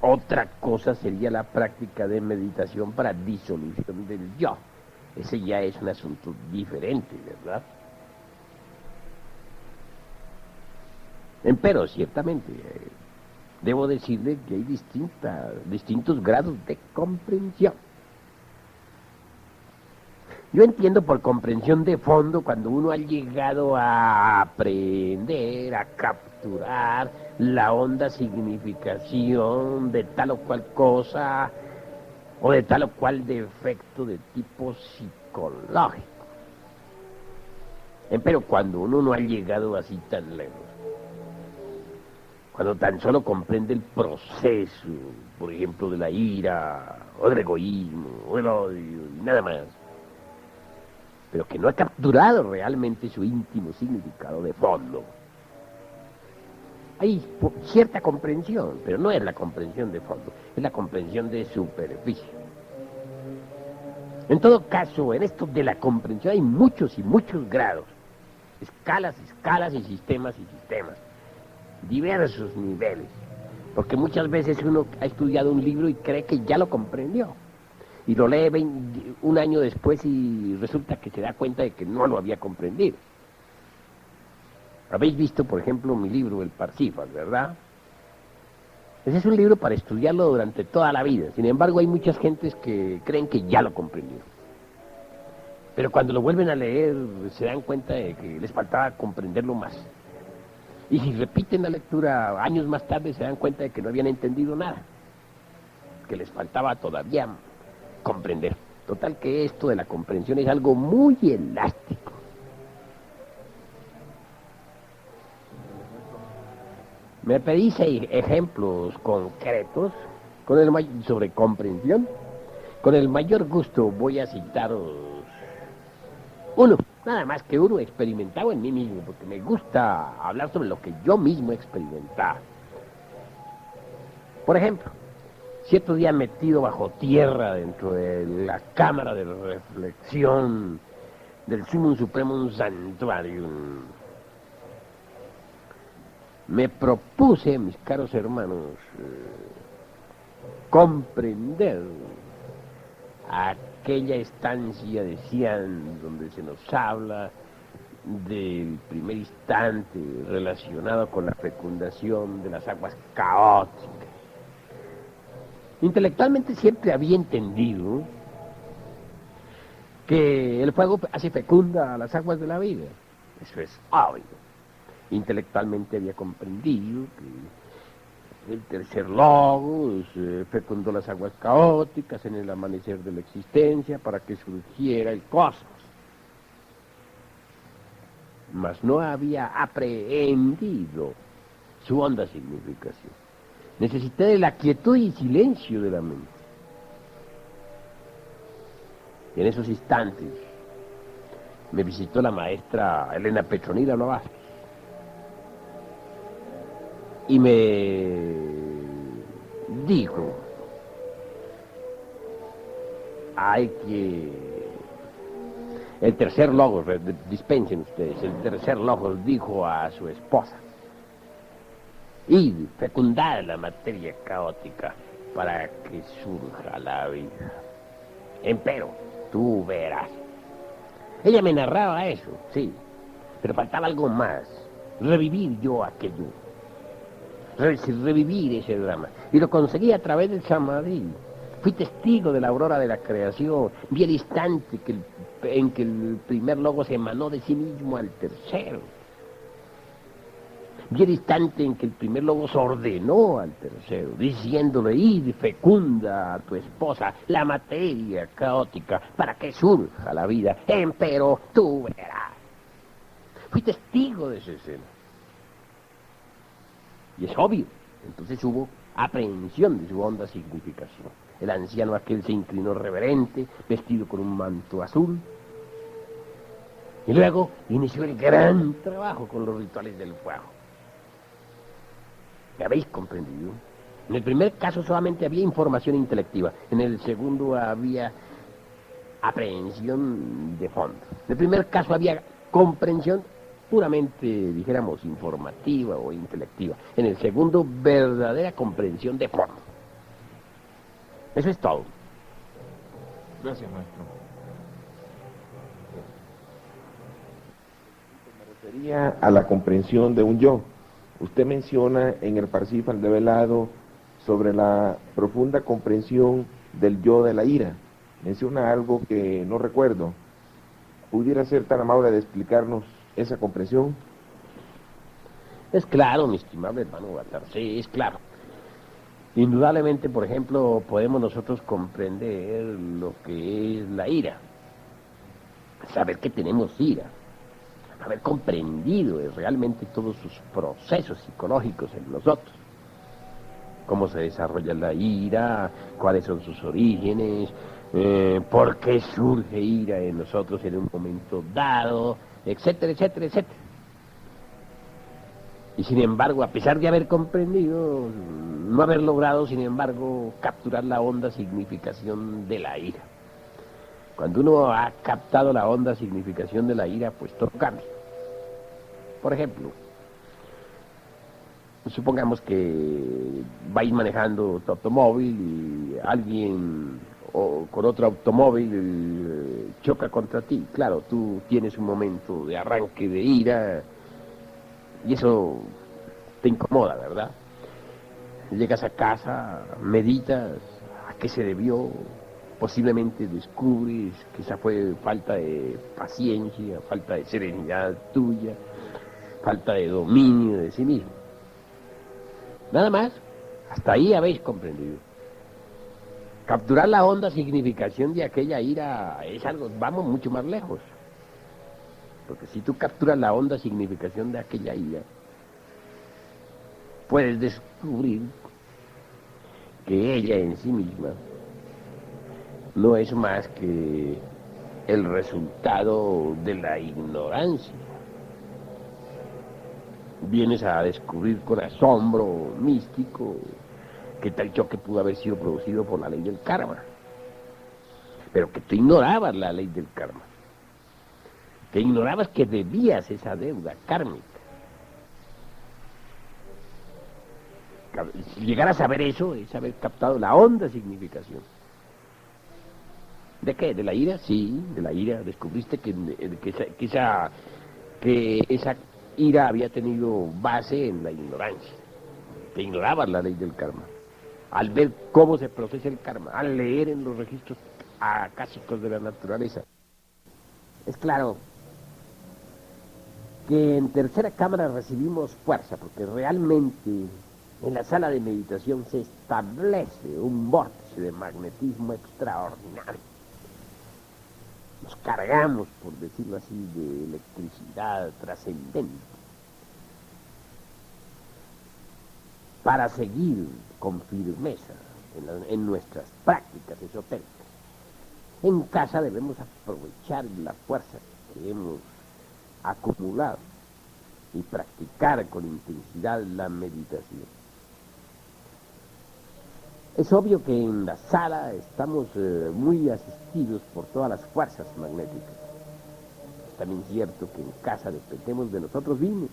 Otra cosa sería la práctica de meditación para disolución del yo. Ese ya es un asunto diferente, ¿verdad? Pero ciertamente, debo decirle que hay distintos grados de comprensión. Yo entiendo por comprensión de fondo cuando uno ha llegado a aprender, a capturar la honda significación de tal o cual cosa o de tal o cual defecto de tipo psicológico. Pero cuando uno no ha llegado así tan lejos, cuando tan solo comprende el proceso, por ejemplo, de la ira, o del egoísmo, o del odio, y nada más, pero que no ha capturado realmente su íntimo significado de fondo. Hay cierta comprensión, pero no es la comprensión de fondo, es la comprensión de superficie. En todo caso, en esto de la comprensión hay muchos y muchos grados, escalas y sistemas, diversos niveles, porque muchas veces uno ha estudiado un libro y cree que ya lo comprendió. Y lo lee un año después y resulta que se da cuenta de que no lo había comprendido. Habéis visto, por ejemplo, mi libro, El Parsifal, ¿verdad? Ese es un libro para estudiarlo durante toda la vida. Sin embargo, hay muchas gentes que creen que ya lo comprendieron. Pero cuando lo vuelven a leer, se dan cuenta de que les faltaba comprenderlo más. Y si repiten la lectura años más tarde, se dan cuenta de que no habían entendido nada. Que les faltaba todavía comprender. Total que esto de la comprensión es algo muy elástico. Me pedís ejemplos concretos sobre comprensión. Con el mayor gusto voy a citaros uno, nada más que uno experimentado en mí mismo, porque me gusta hablar sobre lo que yo mismo he experimentado. Por ejemplo, cierto día metido bajo tierra dentro de la cámara de reflexión del Sumum Supremum Sanctuarium, me propuse, mis caros hermanos, comprender aquella estancia de Xi'an donde se nos habla del primer instante relacionado con la fecundación de las aguas caóticas. Intelectualmente siempre había entendido que el fuego hace fecunda a las aguas de la vida. Eso es obvio. Intelectualmente había comprendido que el tercer logos fecundó las aguas caóticas en el amanecer de la existencia para que surgiera el cosmos. mas no había aprehendido su honda significación. Necesité de la quietud y silencio de la mente. Y en esos instantes me visitó la maestra Elena Petronila Vázquez y me dijo: hay que... El tercer logos, dispensen ustedes, el tercer logos dijo a su esposa: y fecundar la materia caótica para que surja la vida. Empero, tú verás. Ella me narraba eso, sí, pero faltaba algo más. Revivir yo aquello. Revivir ese drama. Y lo conseguí a través del Samadhi. Fui testigo de la aurora de la creación. Vi el instante en que el primer logo se emanó de sí mismo al tercero. Vi el instante en que el primer logo se ordenó al tercero, diciéndole: id, fecunda a tu esposa la materia caótica para que surja la vida. Empero tú verás. Fui testigo de esa escena. Y es obvio, entonces hubo aprehensión de su honda significación. El anciano aquel se inclinó reverente, vestido con un manto azul, y luego inició el gran trabajo con los rituales del fuego. ¿Me habéis comprendido? En el primer caso solamente había información intelectiva, en el segundo había aprehensión de fondo. En el primer caso había comprensión puramente, dijéramos, informativa o intelectiva. En el segundo, verdadera comprensión de fondo. Eso es todo. Gracias, maestro. Me refería a la comprensión de un yo. Usted menciona en el Parsifal develado sobre la profunda comprensión del yo de la ira. Menciona algo que no recuerdo. ¿Pudiera ser tan amable de explicarnos esa comprensión? Es claro, mi estimable hermano Baltar, sí, es claro. Indudablemente, por ejemplo, podemos nosotros comprender lo que es la ira. Saber que tenemos ira. Haber comprendido realmente todos sus procesos psicológicos en nosotros. Cómo se desarrolla la ira, cuáles son sus orígenes, por qué surge ira en nosotros en un momento dado, etcétera, etcétera, etcétera. Y sin embargo, a pesar de haber comprendido, no haber logrado, sin embargo, capturar la honda significación de la ira. Cuando uno ha captado la honda significación de la ira, pues todo cambia. Por ejemplo, supongamos que vais manejando tu automóvil y alguien con otro automóvil choca contra ti. Claro, tú tienes un momento de arranque de ira y eso te incomoda, ¿verdad? Llegas a casa, meditas a qué se debió, posiblemente descubres que esa fue falta de paciencia, falta de serenidad tuya, falta de dominio de sí mismo. Nada más, hasta ahí habéis comprendido. Capturar la honda significación de aquella ira es algo, vamos mucho más lejos. Porque si tú capturas la honda significación de aquella ira, puedes descubrir que ella en sí misma no es más que el resultado de la ignorancia. Vienes a descubrir con asombro místico que tal choque pudo haber sido producido por la ley del karma, pero que tú ignorabas la ley del karma, que ignorabas que debías esa deuda kármica. Llegar a saber eso es haber captado la honda significación. ¿De qué? ¿De la ira? Sí, de la ira. Descubriste que esa ira había tenido base en la ignorancia, que ignorabas la ley del karma. Al ver cómo se procesa el karma, al leer en los registros acásicos de la naturaleza, es claro que en tercera cámara recibimos fuerza, porque realmente en la sala de meditación se establece un vórtice de magnetismo extraordinario. Nos cargamos, por decirlo así, de electricidad trascendente para seguir con firmeza en nuestras prácticas esotéricas. En casa debemos aprovechar la fuerza que hemos acumulado y practicar con intensidad la meditación. Es obvio que en la sala estamos muy asistidos por todas las fuerzas magnéticas. Es también cierto que en casa dependemos de nosotros mismos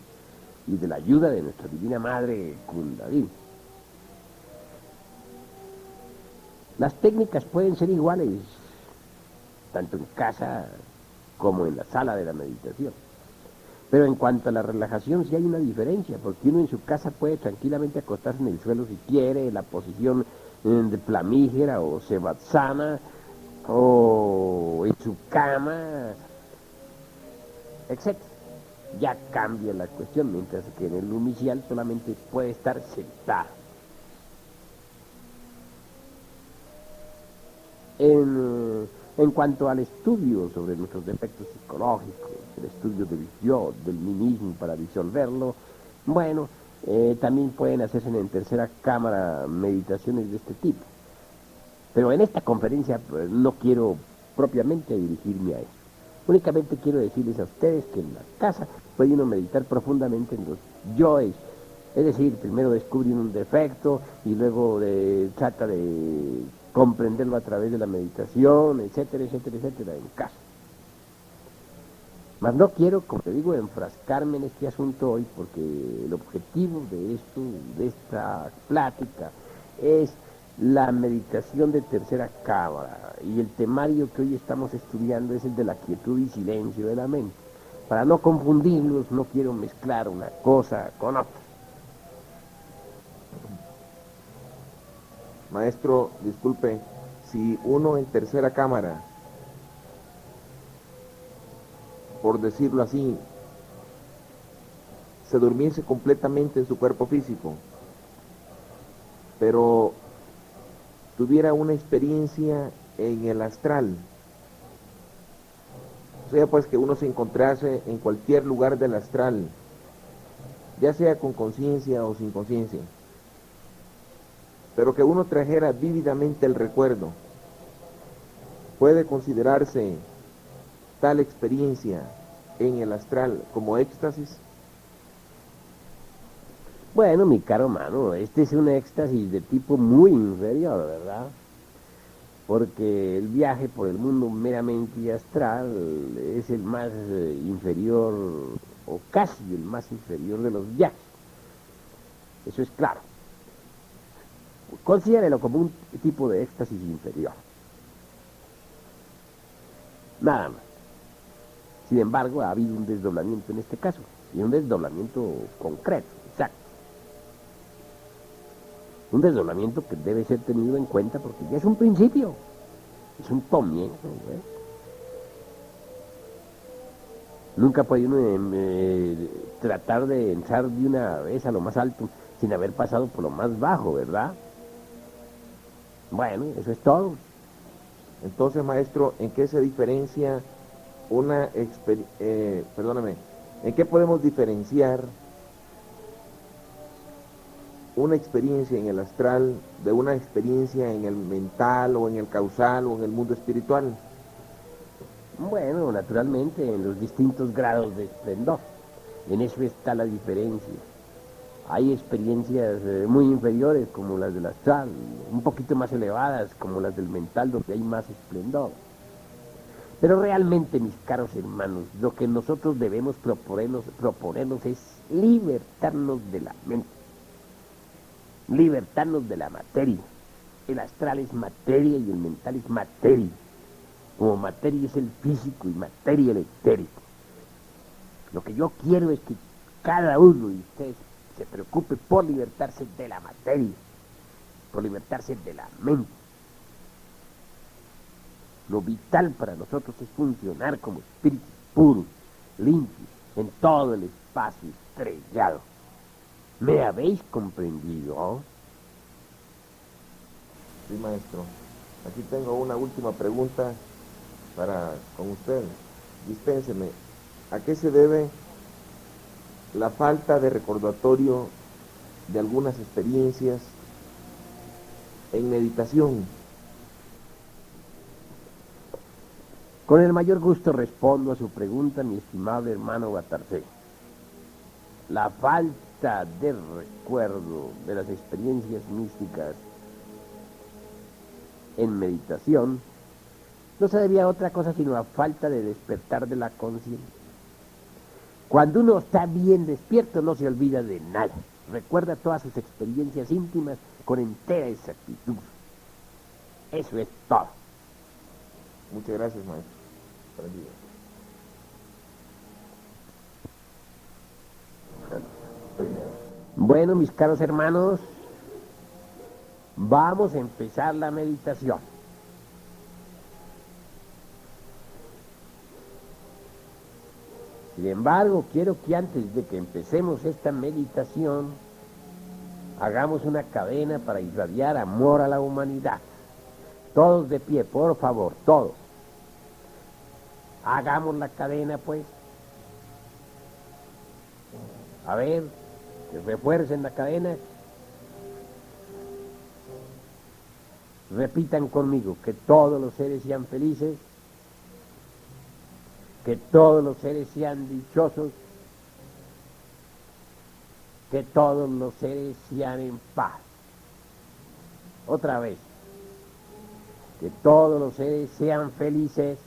y de la ayuda de nuestra divina madre Kundalini. Las técnicas pueden ser iguales, tanto en casa como en la sala de la meditación. Pero en cuanto a la relajación sí hay una diferencia, porque uno en su casa puede tranquilamente acostarse en el suelo si quiere, en la posición de flamígera o sevasana, o en su cama, etc. Ya cambia la cuestión, mientras que en el inicial solamente puede estar sentado. En cuanto al estudio sobre nuestros defectos psicológicos, el estudio del yo, del mí mismo para disolverlo, bueno, también pueden hacerse en tercera cámara meditaciones de este tipo. Pero en esta conferencia pues, no quiero propiamente dirigirme a eso. Únicamente quiero decirles a ustedes que en la casa puede uno meditar profundamente en los yoes. Es decir, primero descubrir un defecto y luego trata de comprenderlo a través de la meditación, etcétera, etcétera, etcétera, en casa. Mas no quiero, como te digo, enfrascarme en este asunto hoy porque el objetivo de esto, de esta plática, es la meditación de tercera cámara y el temario que hoy estamos estudiando es el de la quietud y silencio de la mente. Para no confundirlos, no quiero mezclar una cosa con otra. Maestro, disculpe, si uno en tercera cámara, por decirlo así, se durmiese completamente en su cuerpo físico, pero tuviera una experiencia en el astral, o sea pues que uno se encontrase en cualquier lugar del astral, ya sea con conciencia o sin conciencia, pero que uno trajera vívidamente el recuerdo, ¿puede considerarse tal experiencia en el astral como éxtasis? Bueno, mi caro mano, este es un éxtasis de tipo muy inferior, ¿verdad? Porque el viaje por el mundo meramente astral es el más inferior, o casi el más inferior de los viajes. Eso es claro. Considérelo como un tipo de éxtasis inferior. Nada más. Sin embargo, ha habido un desdoblamiento en este caso, y un desdoblamiento concreto, exacto. Un desdoblamiento que debe ser tenido en cuenta porque ya es un principio, es un comienzo, ¿ves? Nunca puede uno tratar de entrar de una vez a lo más alto sin haber pasado por lo más bajo, ¿verdad? Bueno, eso es todo. Entonces, maestro, ¿en qué se diferencia ¿en qué podemos diferenciar una experiencia en el astral de una experiencia en el mental o en el causal o en el mundo espiritual? Bueno, naturalmente, en los distintos grados de esplendor. En eso está la diferencia. Hay experiencias muy inferiores, como las del astral, un poquito más elevadas, como las del mental, donde hay más esplendor. Pero realmente, mis caros hermanos, lo que nosotros debemos proponernos es libertarnos de la mente, libertarnos de la materia. El astral es materia y el mental es materia. Como materia es el físico y materia el etérico. Lo que yo quiero es que cada uno de ustedes se preocupe por libertarse de la materia, por libertarse de la mente. Lo vital para nosotros es funcionar como espíritus puros, limpios, en todo el espacio estrellado. ¿Me habéis comprendido? Sí, maestro. Aquí tengo una última pregunta con usted. Dispénseme, ¿a qué se debe la falta de recordatorio de algunas experiencias en meditación? Con el mayor gusto respondo a su pregunta, mi estimable hermano Batarcé. La falta de recuerdo de las experiencias místicas en meditación no se debía a otra cosa sino a falta de despertar de la conciencia. Cuando uno está bien despierto no se olvida de nada, recuerda todas sus experiencias íntimas con entera exactitud. Eso es todo. Muchas gracias, maestro. Aprendido. Bueno, mis caros hermanos, vamos a empezar la meditación. Sin embargo, quiero que antes de que empecemos esta meditación, hagamos una cadena para irradiar amor a la humanidad. Todos de pie, por favor, todos. Hagamos la cadena, pues. A ver, que refuercen la cadena. Repitan conmigo, que todos los seres sean felices, que todos los seres sean dichosos, que todos los seres sean en paz. Otra vez, que todos los seres sean felices,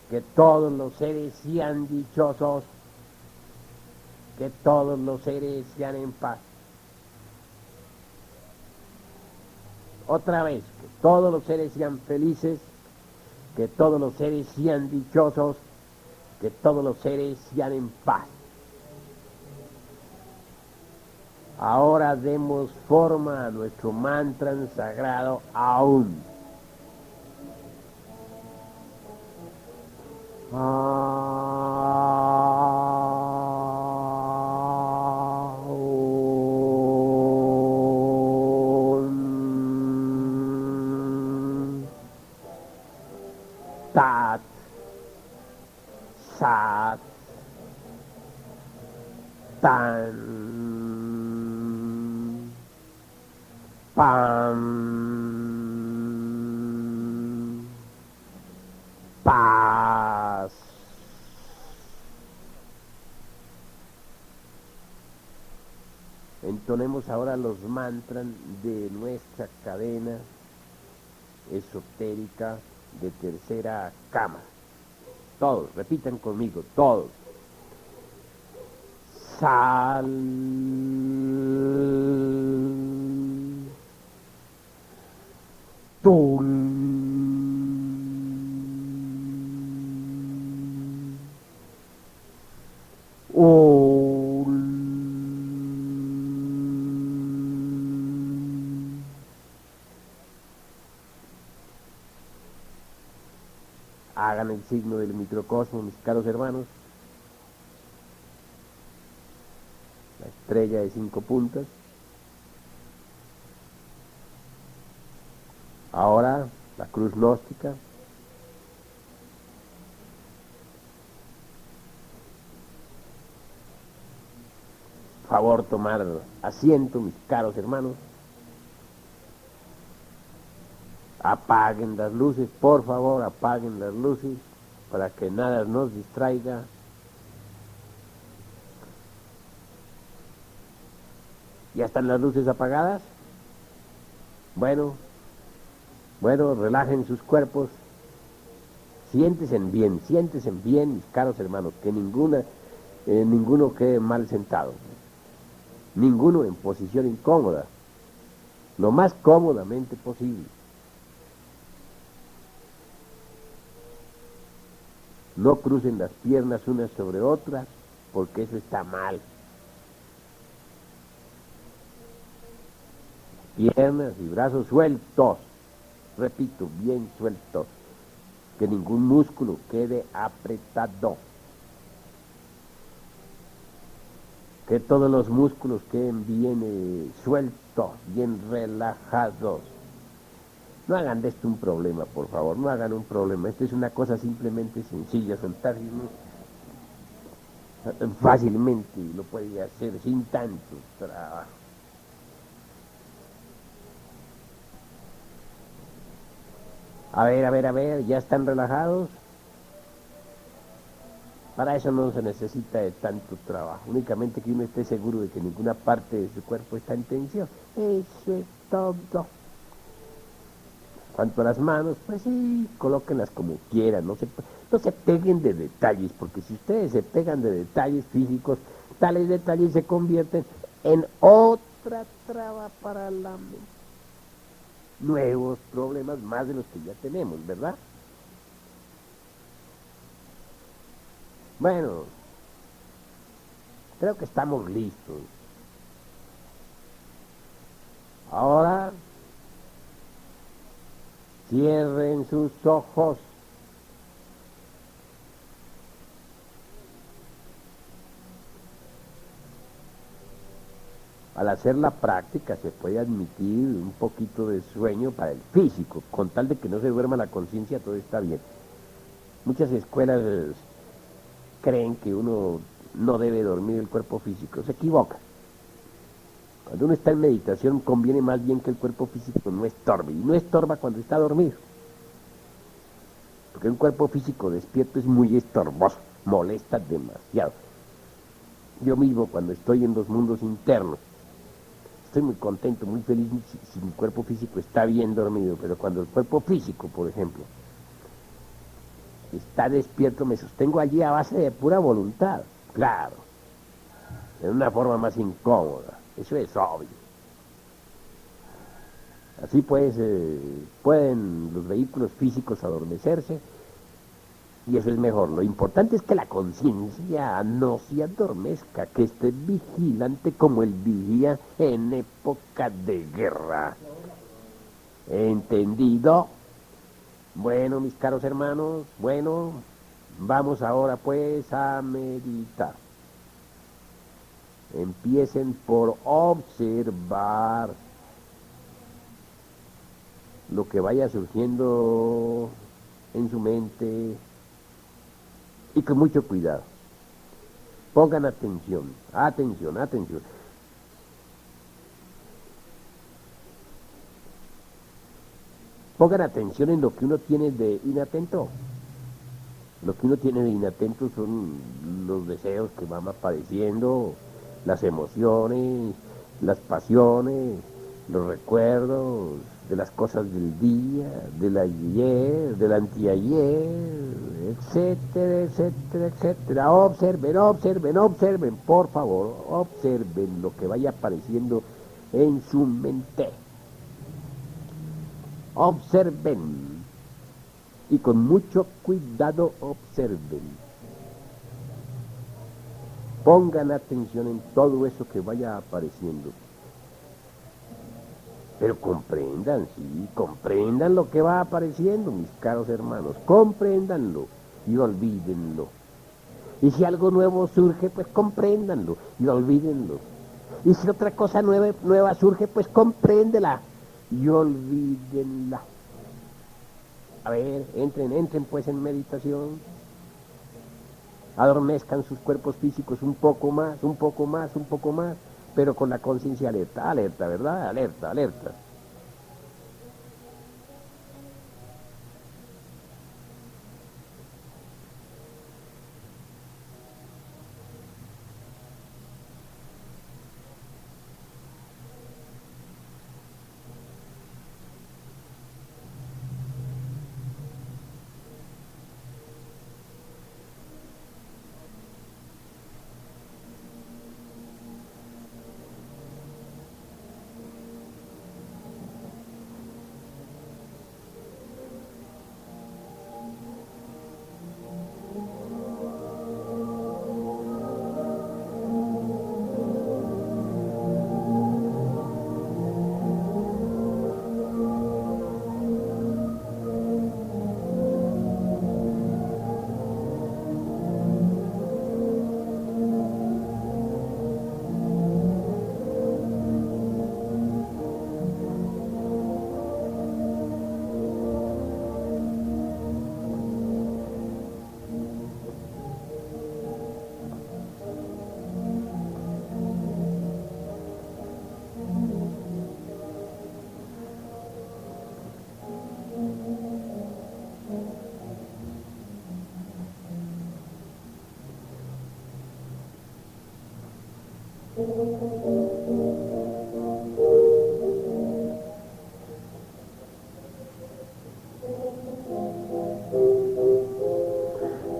que todos los seres sean dichosos, que todos los seres sean en paz. Otra vez, que todos los seres sean felices, que todos los seres sean dichosos, que todos los seres sean en paz. Ahora demos forma a nuestro mantra sagrado Aum. Tat, Sat, Tan, Pam, Paz. Entonemos ahora los mantras de nuestra cadena esotérica de tercera cama. Todos, repitan conmigo, todos. Sal, Tul, Ol, hagan el signo del microcosmo, mis caros hermanos. La estrella de 5 puntas. Ahora la cruz gnóstica. Favor tomar asiento, mis caros hermanos. Apaguen las luces, por favor, apaguen las luces para que nada nos distraiga. ¿Ya están las luces apagadas? Bueno, relajen sus cuerpos. Siéntense bien, mis caros hermanos, que ninguno quede mal sentado. Ninguno en posición incómoda, lo más cómodamente posible. No crucen las piernas unas sobre otras, porque eso está mal. Piernas y brazos sueltos, repito, bien sueltos, que ningún músculo quede apretado, que todos los músculos queden bien sueltos, bien relajados. No hagan de esto un problema, por favor, no hagan un problema. Esto es una cosa simplemente sencilla, soltar y uno fácilmente lo puede hacer sin tanto trabajo. A ver, ¿ya están relajados? Para eso no se necesita de tanto trabajo, únicamente que uno esté seguro de que ninguna parte de su cuerpo está en tensión. Eso es todo. Cuanto a las manos, pues sí, colóquenlas como quieran, no se peguen de detalles, porque si ustedes se pegan de detalles físicos, tales detalles se convierten en otra traba para la mente. Nuevos problemas más de los que ya tenemos, ¿verdad? Bueno, creo que estamos listos. Ahora cierren sus ojos. Al hacer la práctica se puede admitir un poquito de sueño para el físico, con tal de que no se duerma la conciencia, todo está bien. Muchas escuelas creen que uno no debe dormir el cuerpo físico, se equivoca. Cuando uno está en meditación conviene más bien que el cuerpo físico no estorbe, y no estorba cuando está dormido. Porque un cuerpo físico despierto es muy estorboso, molesta demasiado. Yo mismo cuando estoy en los mundos internos, estoy muy contento, muy feliz si mi cuerpo físico está bien dormido, pero cuando el cuerpo físico, por ejemplo, está despierto, me sostengo allí a base de pura voluntad, claro, de una forma más incómoda, eso es obvio. Así pues, pueden los vehículos físicos adormecerse, y eso es mejor. Lo importante es que la conciencia no se adormezca, que esté vigilante como el vigía en época de guerra. ¿Entendido? Bueno, mis caros hermanos, bueno, vamos ahora pues a meditar. Empiecen por observar lo que vaya surgiendo en su mente y con mucho cuidado. Pongan atención, atención, atención. Pongan atención en lo que uno tiene de inatento. Lo que uno tiene de inatento son los deseos que van apareciendo, las emociones, las pasiones, los recuerdos de las cosas del día, del ayer, del anteayer, etcétera, etcétera, etcétera. Observen, observen, observen, por favor, observen lo que vaya apareciendo en su mente. Observen y con mucho cuidado observen. Pongan atención en todo eso que vaya apareciendo. Pero comprendan, sí, comprendan lo que va apareciendo, mis caros hermanos. Compréndanlo y olvídenlo. Y si algo nuevo surge, pues compréndanlo y olvídenlo. Y si otra cosa nueva surge, pues compréndela y olvídenla. A ver, entren pues en meditación. Adormezcan sus cuerpos físicos un poco más, un poco más, un poco más, pero con la conciencia alerta, alerta, ¿verdad? Alerta, alerta.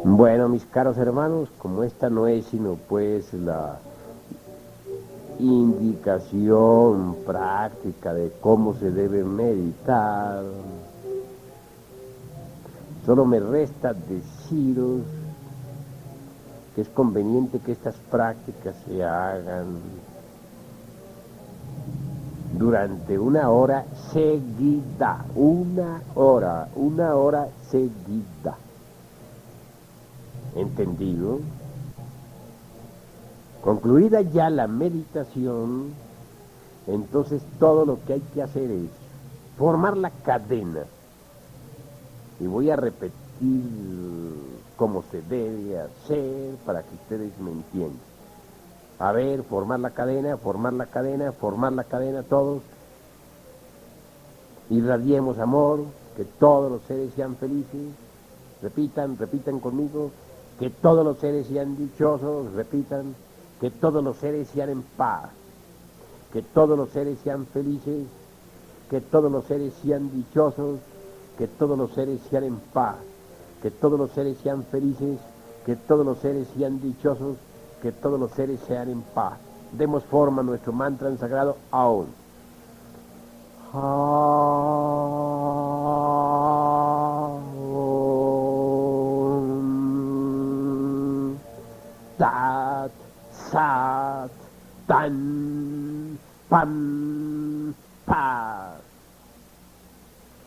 Bueno, mis caros hermanos, como esta no es sino pues la indicación práctica de cómo se debe meditar, solo me resta deciros que es conveniente que estas prácticas se hagan durante una hora seguida, una hora seguida. ¿Entendido? Concluida ya la meditación, entonces todo lo que hay que hacer es formar la cadena. Y voy a repetir cómo se debe hacer para que ustedes me entiendan. A ver, formar la cadena, formar la cadena, formar la cadena todos. Irradiemos amor, que todos los seres sean felices. Repitan, repitan conmigo. Que todos los seres sean dichosos, repitan, que todos los seres sean en paz, que todos los seres sean felices, que todos los seres sean dichosos, que todos los seres sean en paz, que todos los seres sean felices, que todos los seres sean dichosos, que todos los seres sean en paz. Demos forma a nuestro mantra sagrado aún. Tat, Sat, Tan, Pam, Paz.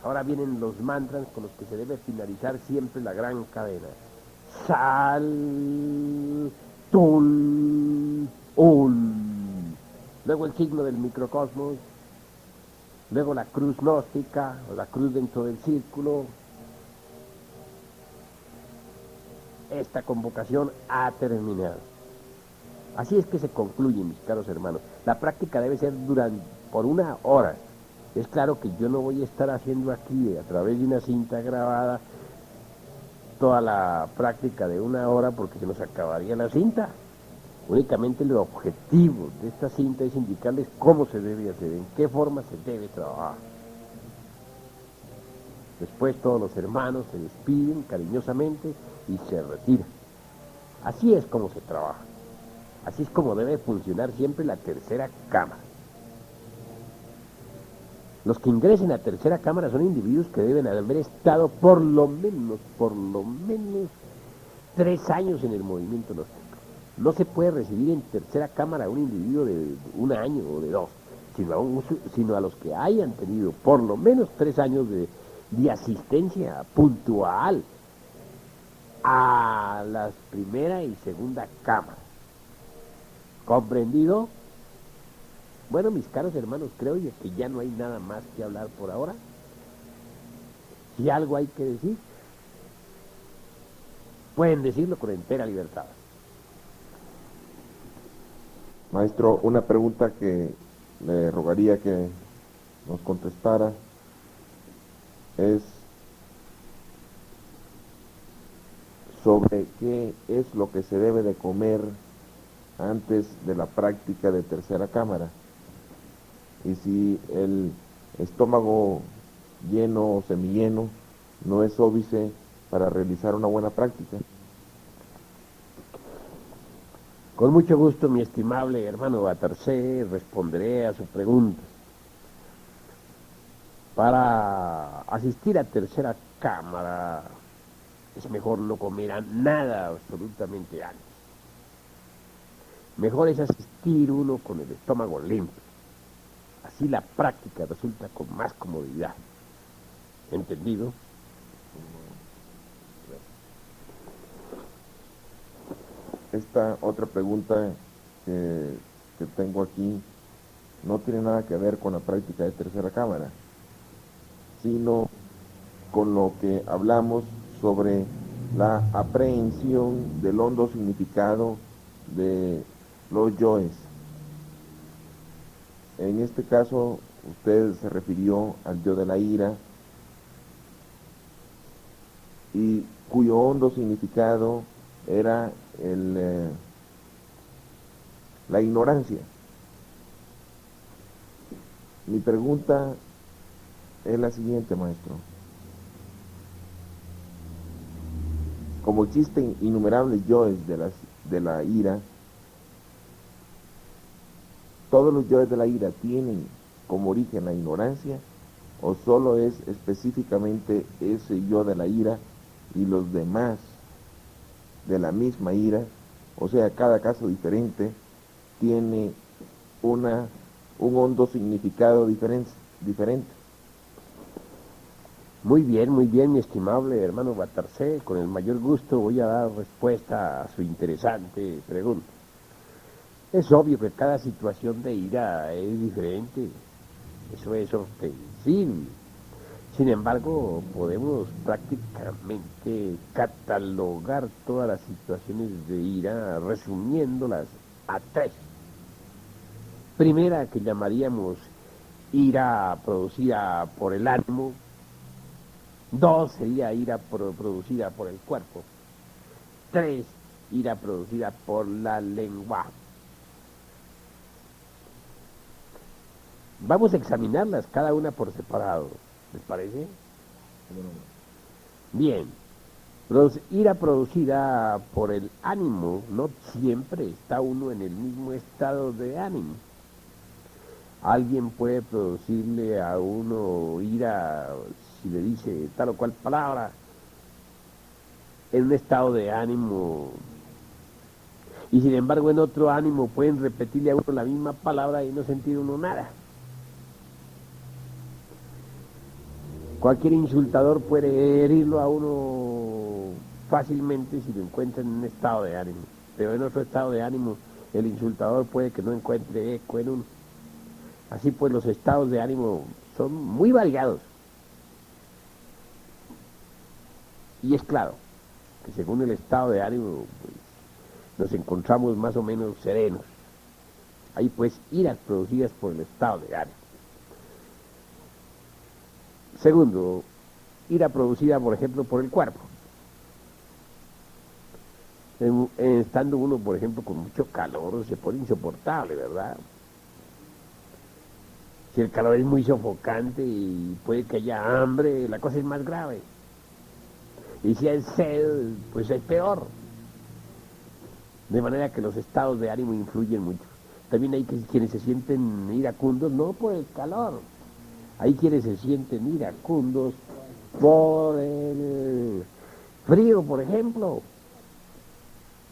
Ahora vienen los mantras con los que se debe finalizar siempre la gran cadena. Sal, Tul, Un. Luego el signo del microcosmos. Luego la cruz gnóstica, o la cruz dentro del círculo. Esta convocación ha terminado. Así es que se concluye, mis caros hermanos. La práctica debe ser por una hora. Es claro que yo no voy a estar haciendo aquí, a través de una cinta grabada, toda la práctica de una hora porque se nos acabaría la cinta. Únicamente el objetivo de esta cinta es indicarles cómo se debe hacer, en qué forma se debe trabajar. Después todos los hermanos se despiden cariñosamente y se retiran. Así es como se trabaja. Así es como debe funcionar siempre la tercera cámara. Los que ingresen a tercera cámara son individuos que deben haber estado por lo menos 3 años en el movimiento gnóstico. No se puede recibir en tercera cámara a un individuo de 1 año o de 2, sino a los que hayan tenido por lo menos 3 años de asistencia puntual a las primera y segunda cámaras. ¿Comprendido? Bueno, mis caros hermanos, creo que ya no hay nada más que hablar por ahora. Si algo hay que decir, pueden decirlo con entera libertad. Maestro, una pregunta que le rogaría que nos contestara es sobre qué es lo que se debe de comer antes de la práctica de tercera cámara. Y si el estómago lleno o semilleno no es óbice para realizar una buena práctica. Con mucho gusto, mi estimable hermano Batarse, responderé a su pregunta. Para asistir a tercera cámara es mejor no comer nada absolutamente antes. Mejor es asistir uno con el estómago limpio. Así la práctica resulta con más comodidad. ¿Entendido? Esta otra pregunta que tengo aquí no tiene nada que ver con la práctica de tercera cámara, sino con lo que hablamos sobre la aprehensión del hondo significado de los yoes. En este caso, usted se refirió al yo de la ira, y cuyo hondo significado era la ignorancia. Mi pregunta es la siguiente, maestro. Como existen innumerables yoes de la ira, ¿todos los yoes de la ira tienen como origen la ignorancia o solo es específicamente ese yo de la ira y los demás de la misma ira? O sea, cada caso diferente tiene un hondo significado diferente. Muy bien, mi estimable hermano Batarcé. Con el mayor gusto voy a dar respuesta a su interesante pregunta. Es obvio que cada situación de ira es diferente. Eso es ostensible. Sin embargo, podemos prácticamente catalogar todas las situaciones de ira resumiéndolas a tres. Primera, que llamaríamos ira producida por el ánimo. Dos, sería ira producida por el cuerpo. Tres, ira producida por la lengua. Vamos a examinarlas cada una por separado. ¿Les parece? Bien. Ira producida por el ánimo, no siempre está uno en el mismo estado de ánimo. Alguien puede producirle a uno ira, si le dice tal o cual palabra, en un estado de ánimo, y sin embargo en otro ánimo pueden repetirle a uno la misma palabra y no sentir uno nada. Cualquier insultador puede herirlo a uno fácilmente si lo encuentra en un estado de ánimo, pero en otro estado de ánimo el insultador puede que no encuentre eco en uno. Así pues, los estados de ánimo son muy variados. Y es claro que según el estado de ánimo, pues, nos encontramos más o menos serenos. Hay pues iras producidas por el estado de ánimo. Segundo, ira producida, por ejemplo, por el cuerpo. Estando uno, por ejemplo, con mucho calor, se pone insoportable, ¿verdad? Si el calor es muy sofocante y puede que haya hambre, la cosa es más grave. Y si hay sed, pues es peor. De manera que los estados de ánimo influyen mucho. También hay quienes se sienten iracundos, no por el calor. Hay quienes se sienten iracundos por el frío, por ejemplo.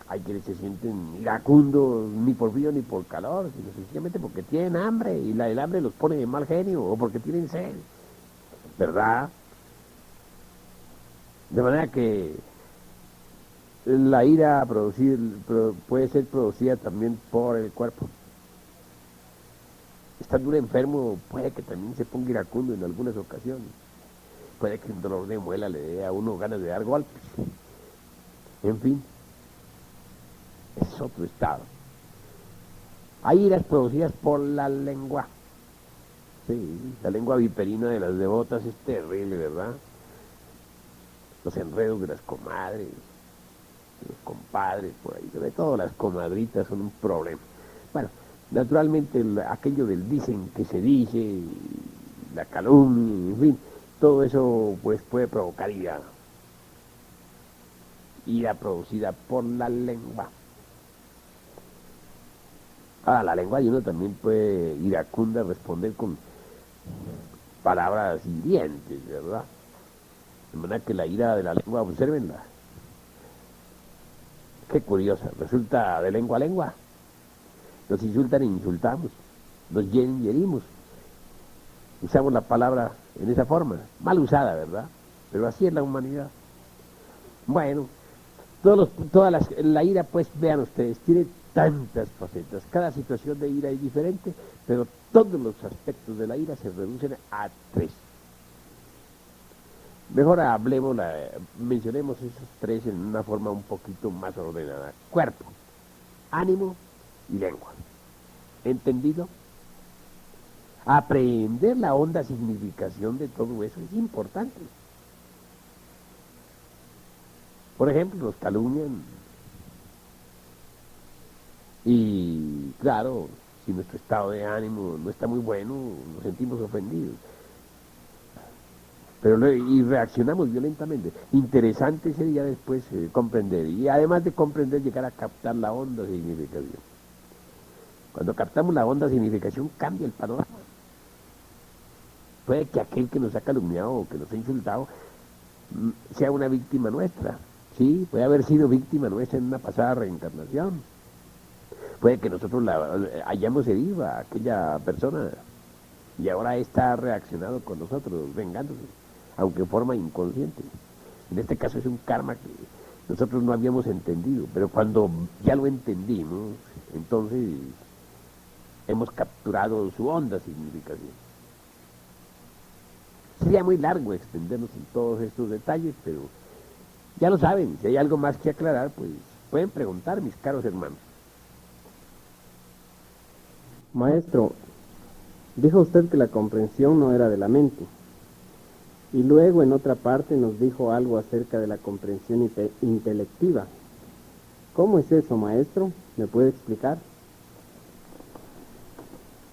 Hay quienes se sienten iracundos ni por frío ni por calor, sino sencillamente porque tienen hambre y el hambre los pone de mal genio o porque tienen sed, ¿verdad? De manera que la ira puede ser producida también por el cuerpo. Estando un enfermo puede que también se ponga iracundo en algunas ocasiones. Puede que un dolor de muela le dé a uno ganas de dar golpes. En fin. Es otro estado. Hay iras producidas por la lengua. Sí, la lengua viperina de las devotas es terrible, ¿verdad? Los enredos de las comadres, de los compadres, por ahí, sobre todo las comadritas son un problema. Bueno, naturalmente aquello del dicen que se dice, la calumnia, en fin, todo eso pues puede provocar ira. Ira producida por la lengua. A la lengua y uno también puede iracunda responder con palabras hirientes, ¿verdad? De manera que la ira de la lengua, obsérvenla. Qué curiosa, resulta de lengua a lengua. Nos insultan e insultamos, nos hieren y herimos. Usamos la palabra en esa forma, mal usada, ¿verdad? Pero así es la humanidad. Bueno, la ira, pues, vean ustedes, tiene tantas facetas. Cada situación de ira es diferente, pero todos los aspectos de la ira se reducen a tres. Mejor mencionemos esos tres en una forma un poquito más ordenada. Cuerpo, ánimo y lengua. ¿Entendido? Aprender la honda significación de todo eso es importante. Por ejemplo, los calumnian y claro, si nuestro estado de ánimo no está muy bueno, nos sentimos ofendidos. Y reaccionamos violentamente. Interesante sería después comprender, y además de comprender, llegar a captar la honda significación. Cuando captamos la honda significación, cambia el panorama. Puede que aquel que nos ha calumniado o que nos ha insultado sea una víctima nuestra. Sí, puede haber sido víctima nuestra en una pasada reencarnación. Puede que nosotros hayamos herido a aquella persona y ahora está reaccionado con nosotros, vengándose, aunque en forma inconsciente. En este caso es un karma que nosotros no habíamos entendido, pero cuando ya lo entendimos, entonces hemos capturado su honda significación. Sería muy largo extendernos en todos estos detalles, pero ya lo saben, si hay algo más que aclarar, pues pueden preguntar, mis caros hermanos. Maestro, dijo usted que la comprensión no era de la mente, y luego en otra parte nos dijo algo acerca de la comprensión intelectiva. ¿Cómo es eso, maestro? ¿Me puede explicar?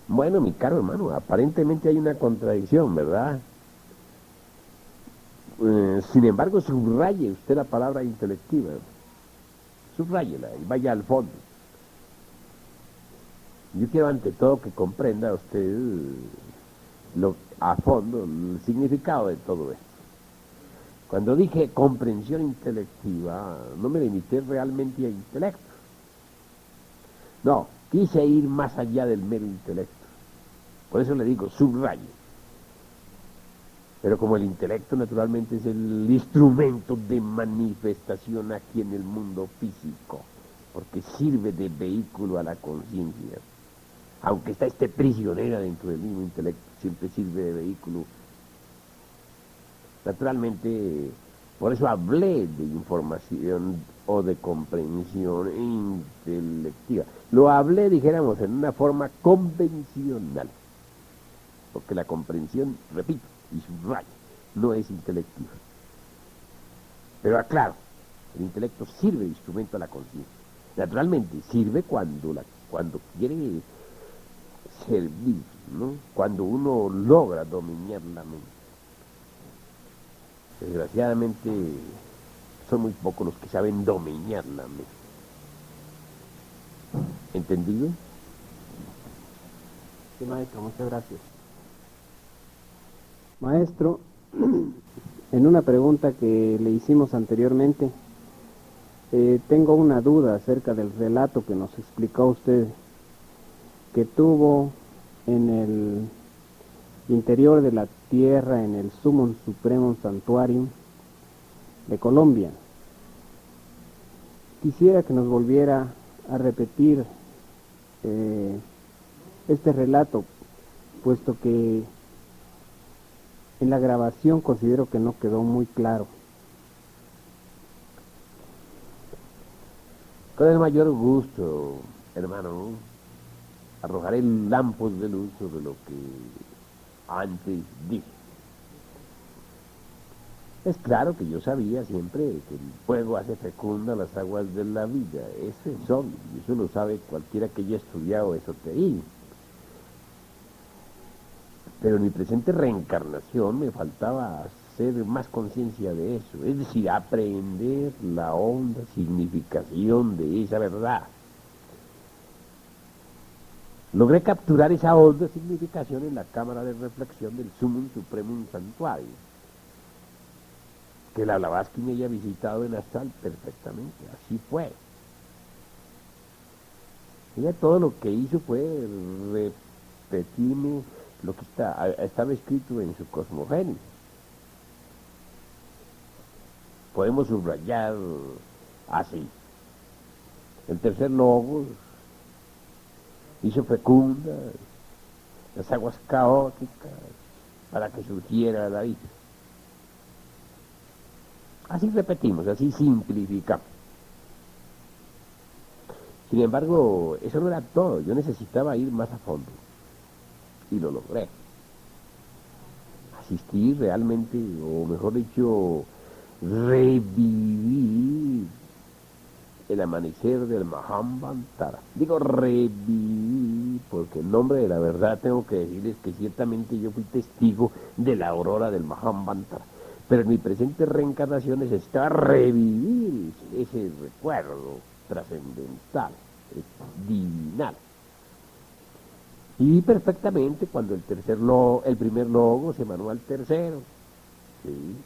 Bueno, mi caro hermano, aparentemente hay una contradicción, ¿verdad? Sin embargo, subraye usted la palabra intelectiva. Subrayela y vaya al fondo. Yo quiero ante todo que comprenda usted a fondo el significado de todo esto. Cuando dije comprensión intelectiva, no me limité realmente a intelecto. No, quise ir más allá del mero intelecto. Por eso le digo, subraye. Pero como el intelecto naturalmente es el instrumento de manifestación aquí en el mundo físico, porque sirve de vehículo a la conciencia, aunque está prisionera dentro del mismo intelecto, siempre sirve de vehículo. Naturalmente, por eso hablé de información o de comprensión intelectiva. Lo hablé, dijéramos, en una forma convencional, porque la comprensión, repito, y subrayo, no es intelectiva. Pero aclaro, el intelecto sirve de instrumento a la conciencia. Naturalmente, sirve cuando quiere servir, ¿no? Cuando uno logra dominar la mente. Desgraciadamente, son muy pocos los que saben dominar la mente. ¿Entendido? Sí, maestro, muchas gracias. Maestro, en una pregunta que le hicimos anteriormente, tengo una duda acerca del relato que nos explicó usted, que tuvo en el interior de la tierra, en el Sumum Supremum Sanctuarium de Colombia. Quisiera que nos volviera a repetir este relato, puesto que en la grabación considero que no quedó muy claro. Con el mayor gusto, hermano, arrojaré lampos de luz sobre lo que antes dije. Es claro que yo sabía siempre que el fuego hace fecunda las aguas de la vida. Eso es obvio, y eso lo sabe cualquiera que haya estudiado esoterismo. Pero en mi presente reencarnación me faltaba hacer más conciencia de eso, es decir, aprender la honda significación de esa verdad. Logré capturar esa honda significación en la cámara de reflexión del Sumum Supremum Sanctuarium, que la Blavatsky me haya visitado en Astral perfectamente, así fue. Ella todo lo que hizo fue repetirme lo que estaba escrito en su cosmogénesis. Podemos subrayar así. El tercer logos hizo fecunda las aguas caóticas para que surgiera la vida. Así repetimos, así simplificamos. Sin embargo, eso no era todo, yo necesitaba ir más a fondo. Y lo logré. Asistir realmente, o mejor dicho, revivir el amanecer del Mahabharata. Digo reviví, porque en nombre de la verdad tengo que decirles que ciertamente yo fui testigo de la aurora del Mahabharata. Pero en mi presente reencarnación necesitaba revivir ese recuerdo trascendental, divinal. Y vi perfectamente cuando el primer logo se manó al tercero. ¿Sí?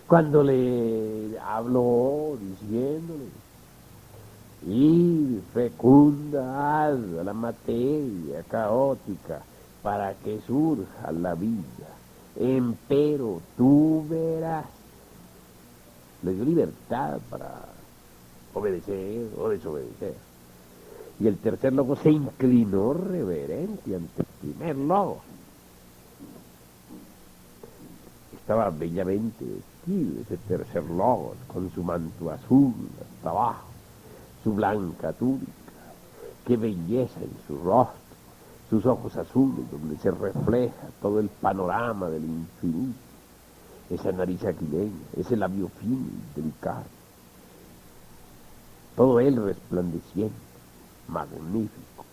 Cuando le habló diciéndole, y fecunda haz la materia caótica para que surja la vida, empero tú verás. Le dio libertad para obedecer o desobedecer. Y el tercer logo se inclinó reverente ante el primer logo. Estaba bellamente vestido ese tercer logo, con su manto azul hasta abajo, su blanca túnica, qué belleza en su rostro, sus ojos azules donde se refleja todo el panorama del infinito, esa nariz aquileña, ese labio fino y delicado, todo él resplandeciente, magnífico.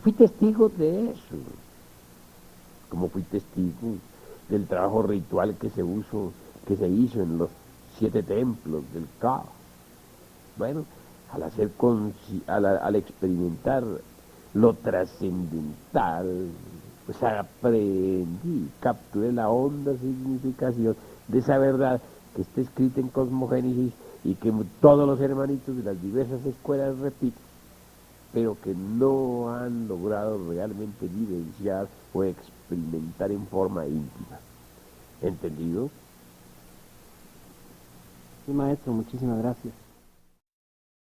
Fui testigo de eso, como fui testigo del trabajo ritual que se hizo en los 7 templos del Caos. Bueno, al experimentar lo trascendental, pues aprendí, capturé la honda significación de esa verdad que está escrita en Cosmogénesis y que todos los hermanitos de las diversas escuelas repiten, pero que no han logrado realmente vivenciar o experimentar en forma íntima. ¿Entendido? Sí, maestro, muchísimas gracias.